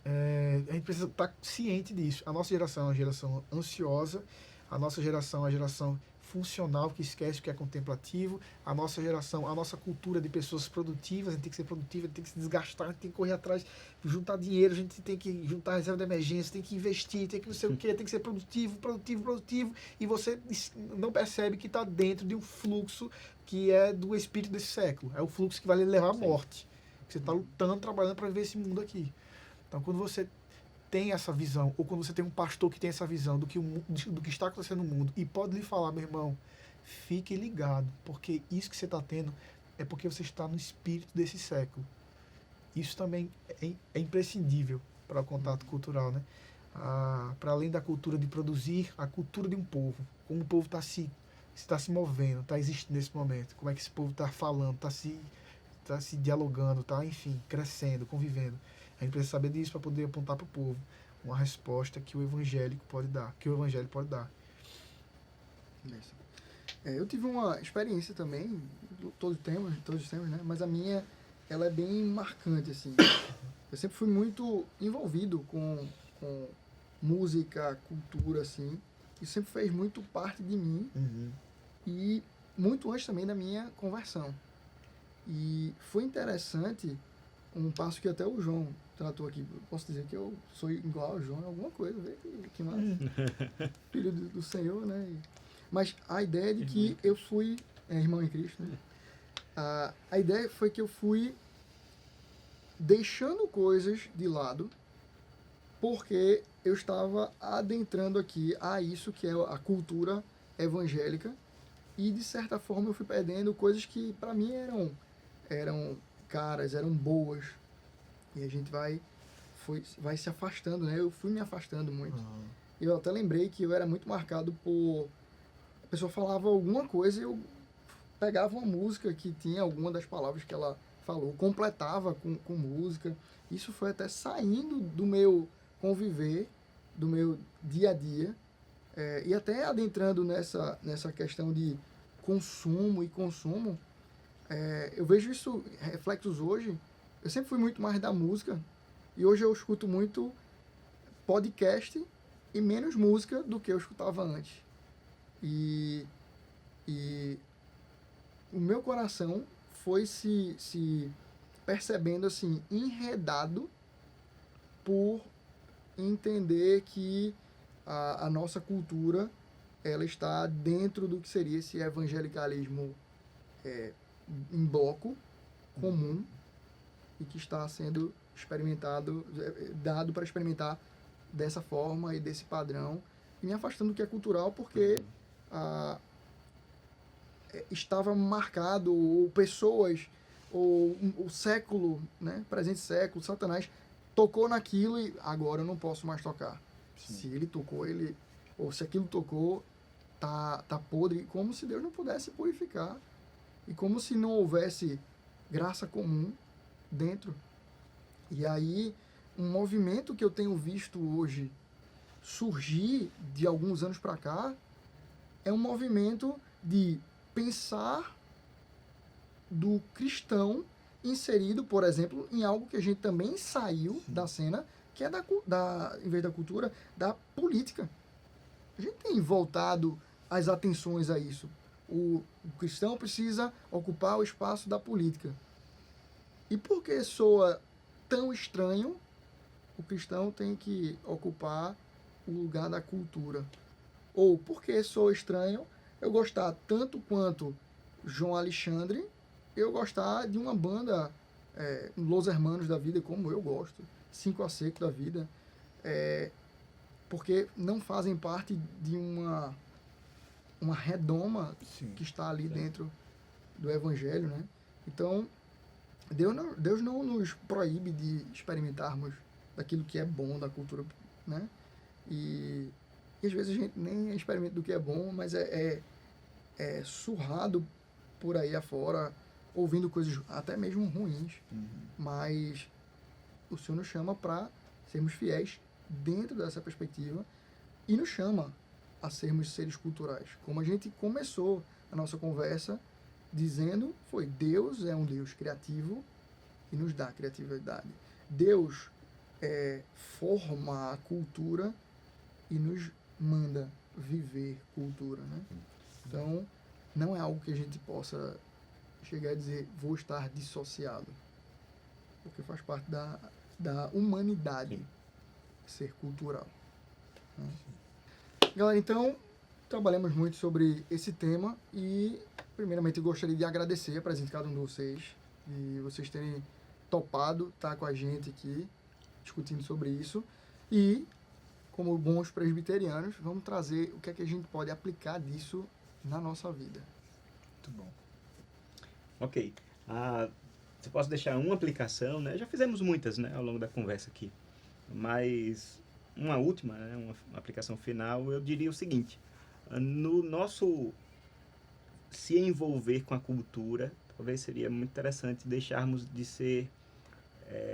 Speaker 3: A gente precisa estar ciente disso. A nossa geração é uma geração ansiosa, a nossa geração é uma geração funcional, que esquece o que é contemplativo. A nossa geração, a nossa cultura de pessoas produtivas, a gente tem que ser produtiva, a gente tem que se desgastar, a gente tem que correr atrás, juntar dinheiro, a gente tem que juntar reserva de emergência, tem que investir, tem que não sei o quê, tem que ser produtivo, e você não percebe que está dentro de um fluxo que é do espírito desse século. É o fluxo que vai lhe levar à morte. Você está lutando, trabalhando para viver esse mundo aqui. Então, quando você tem essa visão, ou quando você tem um pastor que tem essa visão do que está acontecendo no mundo e pode lhe falar, meu irmão, fique ligado, porque isso que você está tendo é porque você está no espírito desse século. Isso também é imprescindível para o contato cultural, né? Para além da cultura de produzir, a cultura de um povo, como o povo está se movendo, está existindo nesse momento, como é que esse povo está falando, está se dialogando, está, enfim, crescendo, convivendo. A gente precisa saber disso para poder apontar para o povo uma resposta que o evangelho pode dar.
Speaker 1: Eu tive uma experiência também, todos os temas, né? Mas a minha, ela é bem marcante, assim. Eu sempre fui muito envolvido com música, cultura, assim. Isso sempre fez muito parte de mim. E muito antes também da minha conversão. E foi interessante um passo que até o João tratou aqui. Posso dizer que eu sou igual ao João em alguma coisa, vê que massa. Filho do Senhor, né? Mas a ideia de que eu fui... irmão em Cristo, né? A ideia foi que eu fui deixando coisas de lado porque eu estava adentrando aqui a isso que é a cultura evangélica e, de certa forma, eu fui perdendo coisas que, para mim, eram caras, eram boas. E a gente vai se afastando, né? Eu fui me afastando muito. Eu até lembrei que eu era muito marcado por... A pessoa falava alguma coisa e eu pegava uma música que tinha alguma das palavras que ela falou, completava com música. Isso foi até saindo do meu conviver do meu dia a dia, e até adentrando nessa questão de consumo e consumo, eu vejo isso, reflexos hoje. Eu sempre fui muito mais da música, e hoje eu escuto muito podcast e menos música do que eu escutava antes. E o meu coração foi se percebendo assim, enredado por entender que a nossa cultura ela está dentro do que seria esse evangelicalismo em bloco comum e que está sendo experimentado, dado para experimentar dessa forma e desse padrão, e me afastando do que é cultural porque estava marcado, ou pessoas, ou o século, né, presente século, Satanás tocou naquilo e agora eu não posso mais tocar.
Speaker 3: Sim.
Speaker 1: Se ele tocou, ou se aquilo tocou, tá podre, como se Deus não pudesse purificar, e como se não houvesse graça comum dentro. E aí, um movimento que eu tenho visto hoje surgir de alguns anos para cá é um movimento de pensar do cristão inserido, por exemplo, em algo que a gente também saiu da cena, que é em vez da cultura, da política. A gente tem voltado as atenções a isso. O cristão precisa ocupar o espaço da política. E por que soa tão estranho, o cristão tem que ocupar o lugar da cultura? Ou por que soa estranho eu gostar tanto quanto João Alexandre, eu gostar de uma banda, Los Hermanos da vida, como eu gosto, 5 a Seco da vida, porque não fazem parte de uma redoma
Speaker 3: Sim.
Speaker 1: que está ali dentro do Evangelho, né? Então, Deus não nos proíbe de experimentarmos daquilo que é bom da cultura, né? E às vezes a gente nem experimenta do que é bom, mas é surrado por aí afora, ouvindo coisas até mesmo ruins. Mas o Senhor nos chama para sermos fiéis dentro dessa perspectiva e nos chama a sermos seres culturais. Como a gente começou a nossa conversa dizendo, Deus é um Deus criativo e nos dá criatividade. Deus forma a cultura e nos manda viver cultura, né? Então, não é algo que a gente possa chegar a dizer, vou estar dissociado. Porque faz parte da humanidade ser cultural. Né? Galera, então, trabalhamos muito sobre esse tema e, primeiramente, eu gostaria de agradecer a presença de cada um de vocês e vocês terem topado estar com a gente aqui discutindo sobre isso. E, como bons presbiterianos, vamos trazer o que é que a gente pode aplicar disso na nossa vida.
Speaker 3: Muito bom.
Speaker 2: Ok. Se posso deixar uma aplicação, né? Já fizemos muitas, né, ao longo da conversa aqui. Mas uma última, né, uma aplicação final, eu diria o seguinte. No nosso se envolver com a cultura, talvez seria muito interessante deixarmos de ser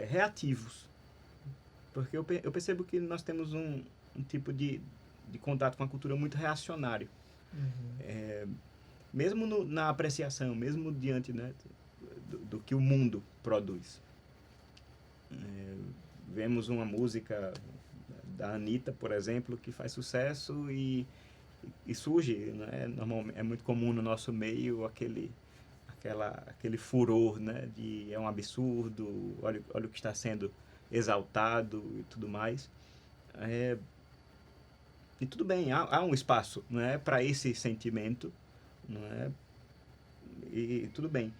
Speaker 2: reativos. Porque eu percebo que nós temos um tipo de contato com a cultura muito reacionário. Mesmo na apreciação, mesmo diante, né, do que o mundo produz. Vemos uma música da Anitta, por exemplo, que faz sucesso e surge, né, normalmente, é muito comum no nosso meio aquele furor, né, de é um absurdo, olha o que está sendo exaltado e tudo mais. E tudo bem, há um espaço, né, para esse sentimento, não é? E tudo bem.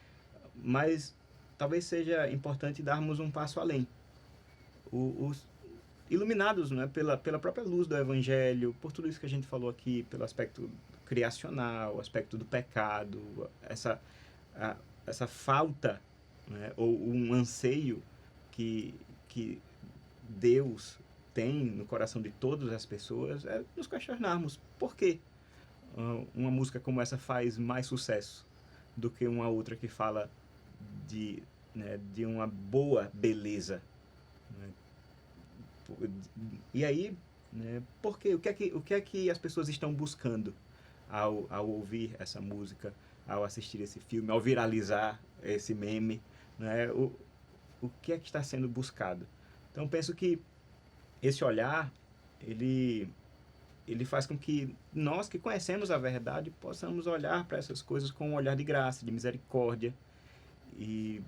Speaker 2: Mas talvez seja importante darmos um passo além. Os iluminados, né, pela própria luz do Evangelho, por tudo isso que a gente falou aqui, pelo aspecto criacional, o aspecto do pecado, essa falta, né, ou um anseio que Deus tem no coração de todas as pessoas, é nos questionarmos por que uma música como essa faz mais sucesso do que uma outra que fala de uma boa beleza, né? E aí né? Porque o que é que as pessoas estão buscando ao ouvir essa música, ao assistir esse filme, ao viralizar esse meme, né? O que é que está sendo buscado? Então, penso que esse olhar, ele faz com que nós que conhecemos a verdade possamos olhar para essas coisas com um olhar de graça, de misericórdia. E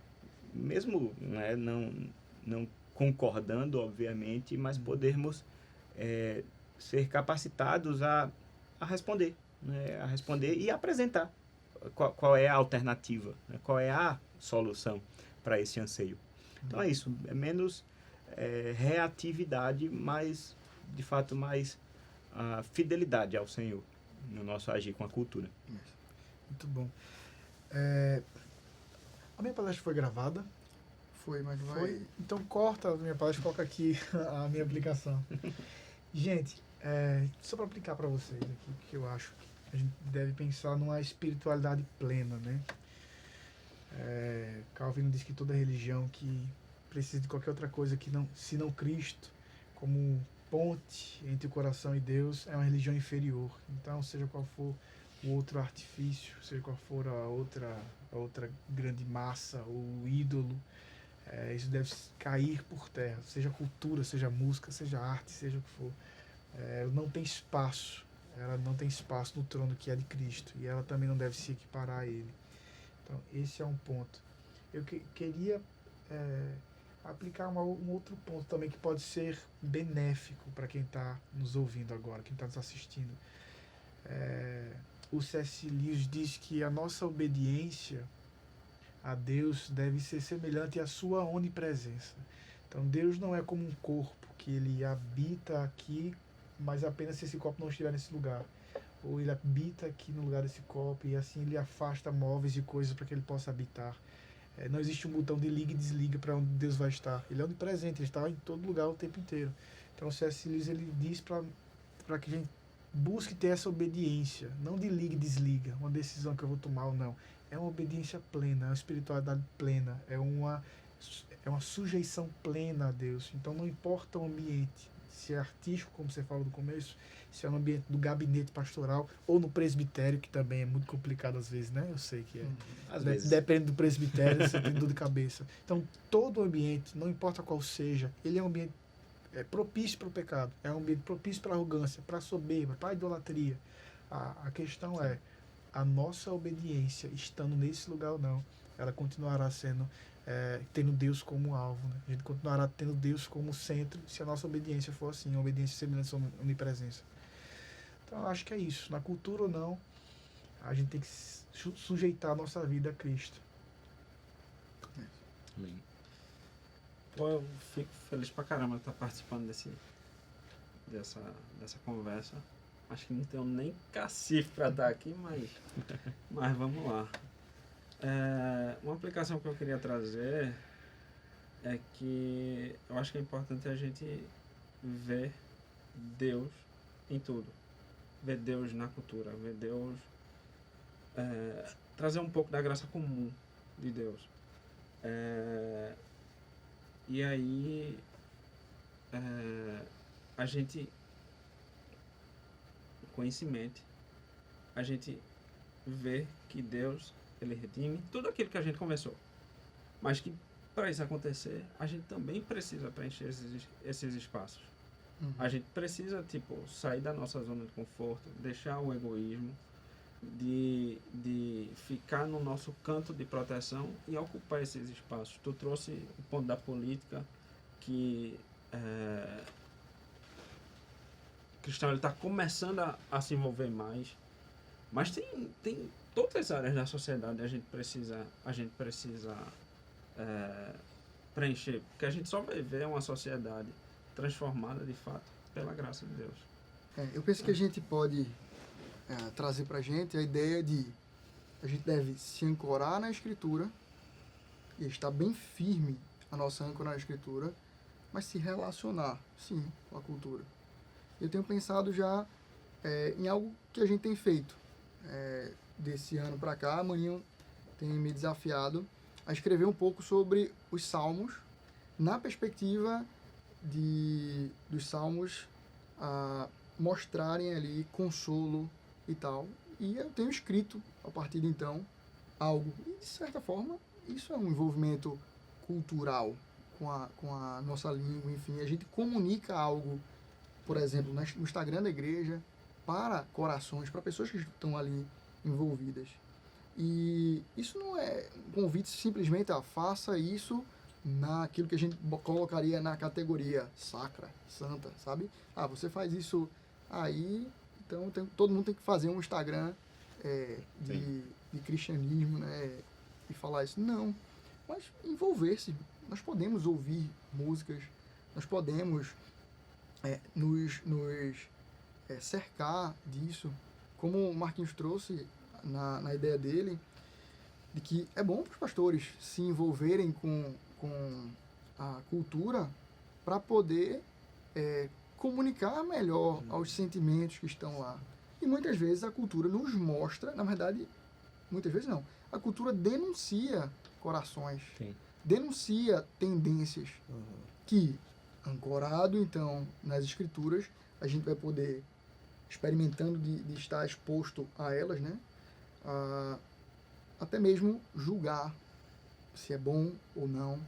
Speaker 2: mesmo, né, não concordando, obviamente, mas podermos ser capacitados a responder, né, a responder e apresentar qual é a alternativa, né, qual é a solução para esse anseio. Então é isso, é menos reatividade, mas de fato mais a fidelidade ao Senhor no nosso agir com a cultura.
Speaker 3: Muito bom. A minha palestra foi gravada?
Speaker 1: Foi, mas vai...
Speaker 3: Foi? Então corta a minha palestra e coloca aqui a minha aplicação. Gente, só para aplicar para vocês aqui, que eu acho que a gente deve pensar numa espiritualidade plena, né? Calvino diz que toda religião que precisa de qualquer outra coisa que não, senão Cristo, como ponte entre o coração e Deus, é uma religião inferior. Então, seja qual for o outro artifício, seja qual for a outra grande massa, o ídolo, isso deve cair por terra, seja cultura, seja música, seja arte, seja o que for. Não tem espaço, ela não tem espaço no trono que é de Cristo, e ela também não deve se equiparar a ele. Então, esse é um ponto. Eu queria aplicar um outro ponto também que pode ser benéfico para quem está nos ouvindo agora, quem está nos assistindo. O C.S. Lewis diz que a nossa obediência a Deus deve ser semelhante à sua onipresença. Então, Deus não é como um corpo que ele habita aqui, mas apenas se esse corpo não estiver nesse lugar. Ou ele habita aqui no lugar desse copo e assim ele afasta móveis e coisas para que ele possa habitar. Não existe um botão de liga e desliga para onde Deus vai estar. Ele é onipresente, ele está em todo lugar o tempo inteiro. Então o C.S. Lewis ele diz para que a gente busque ter essa obediência, não de liga e desliga, uma decisão que eu vou tomar ou não. É uma obediência plena, é uma espiritualidade plena, é uma sujeição plena a Deus. Então não importa o ambiente, se é artístico, como você falou no começo, se é no ambiente do gabinete pastoral ou no presbitério, que também é muito complicado às vezes, né? Eu sei que é.
Speaker 2: Às vezes.
Speaker 3: Depende do presbitério, você tem dor de cabeça. Então, todo ambiente, não importa qual seja, ele é um ambiente propício para o pecado, é um ambiente propício para a arrogância, para a soberba, para a idolatria. A questão é, a nossa obediência, estando nesse lugar ou não, ela continuará sendo tendo Deus como alvo, né? A gente continuará tendo Deus como centro se a nossa obediência for assim, uma obediência semelhante à onipresença. Então, eu acho que é isso. Na cultura ou não, a gente tem que sujeitar a nossa vida a Cristo.
Speaker 2: Amém.
Speaker 4: Pô, eu fico feliz pra caramba de estar participando dessa conversa. Acho que não tenho nem cacife pra dar aqui, mas vamos lá. Uma aplicação que eu queria trazer é que eu acho que é importante a gente ver Deus em tudo. Ver Deus na cultura, ver Deus... trazer um pouco da graça comum de Deus. E aí a gente, conhecimento, a gente vê que Deus, ele redime tudo aquilo que a gente conversou, mas que para isso acontecer a gente também precisa preencher esses espaços. A gente precisa sair da nossa zona de conforto, deixar o egoísmo, de ficar no nosso canto de proteção e ocupar esses espaços. Tu trouxe o ponto da política, que o cristão está começando a se envolver mais, mas tem todas as áreas da sociedade a gente precisa preencher, porque a gente só vai ver uma sociedade transformada de fato pela graça de Deus.
Speaker 1: Eu penso que a gente pode trazer para a gente a ideia de a gente deve se ancorar na Escritura e estar bem firme a nossa âncora na Escritura, mas se relacionar, sim, com a cultura. Eu tenho pensado já em algo que a gente tem feito. Desse ano para cá, a Maninho tem me desafiado a escrever um pouco sobre os Salmos, na perspectiva dos Salmos a mostrarem ali consolo e tal. E eu tenho escrito, a partir de então, algo. E, de certa forma, isso é um envolvimento cultural com a nossa língua, enfim. A gente comunica algo, por exemplo, no Instagram da igreja, para corações, para pessoas que estão ali envolvidas. E isso não é um convite simplesmente a faça isso naquilo que a gente colocaria na categoria sacra, santa, sabe? Ah, você faz isso aí, então todo mundo tem que fazer um Instagram de cristianismo, né? E falar isso. Não, mas envolver-se. Nós podemos ouvir músicas, nós podemos nos cercar disso, como o Marquinhos trouxe na ideia dele, de que é bom para os pastores se envolverem com a cultura para poder comunicar melhor aos sentimentos que estão lá. E muitas vezes a cultura nos mostra, na verdade, muitas vezes não, a cultura denuncia corações,
Speaker 2: Sim.
Speaker 1: denuncia tendências que, ancorado então nas escrituras, a gente vai poder, experimentando de estar exposto a elas, né? Até mesmo julgar se é bom ou não,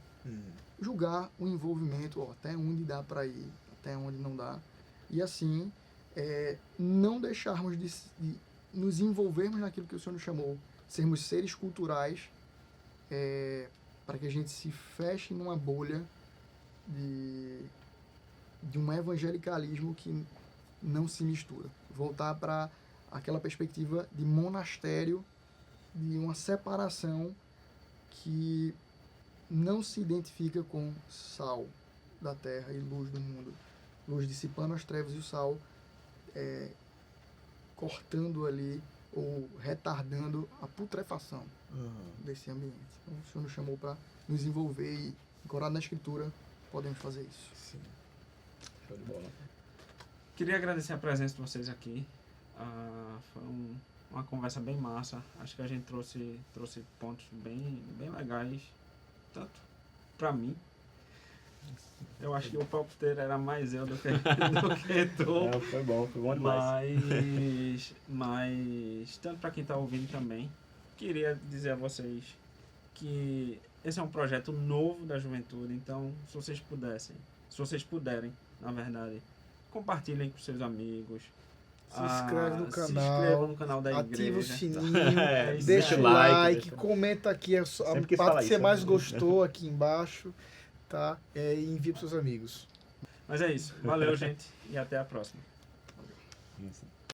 Speaker 1: julgar o envolvimento, até onde dá para ir, até onde não dá, e assim não deixarmos de nos envolvermos naquilo que o Senhor nos chamou, sermos seres culturais, para que a gente se feche numa bolha de um evangelicalismo que não se mistura. Voltar para aquela perspectiva de monastério, de uma separação que não se identifica com sal da terra e luz do mundo. Luz dissipando as trevas e o sal cortando ali ou retardando a putrefação desse ambiente. Então, o Senhor nos chamou para nos envolver e, ancorado na Escritura, podemos fazer isso.
Speaker 3: Sim.
Speaker 2: Show de bola.
Speaker 4: Queria agradecer a presença de vocês aqui. Foi uma conversa bem massa. Acho que a gente trouxe pontos bem legais, tanto para mim. Eu acho que o palpiteiro era mais eu do que tu.
Speaker 2: Foi bom demais.
Speaker 4: Mas tanto para quem está ouvindo também, queria dizer a vocês que esse é um projeto novo da juventude, então se vocês puderem, na verdade, compartilhem com seus amigos.
Speaker 3: Se inscreve no
Speaker 4: Se
Speaker 3: canal,
Speaker 4: inscreva no canal da igreja.
Speaker 3: ativa o sininho,
Speaker 2: isso
Speaker 3: deixa
Speaker 2: aí.
Speaker 3: o like, comenta aqui a
Speaker 2: Sempre quis
Speaker 3: parte
Speaker 2: falar
Speaker 3: que você
Speaker 2: isso,
Speaker 3: mais
Speaker 2: né?
Speaker 3: gostou aqui embaixo, tá? E envia para seus amigos.
Speaker 4: Mas é isso. Valeu, gente, e até a próxima.
Speaker 2: Isso.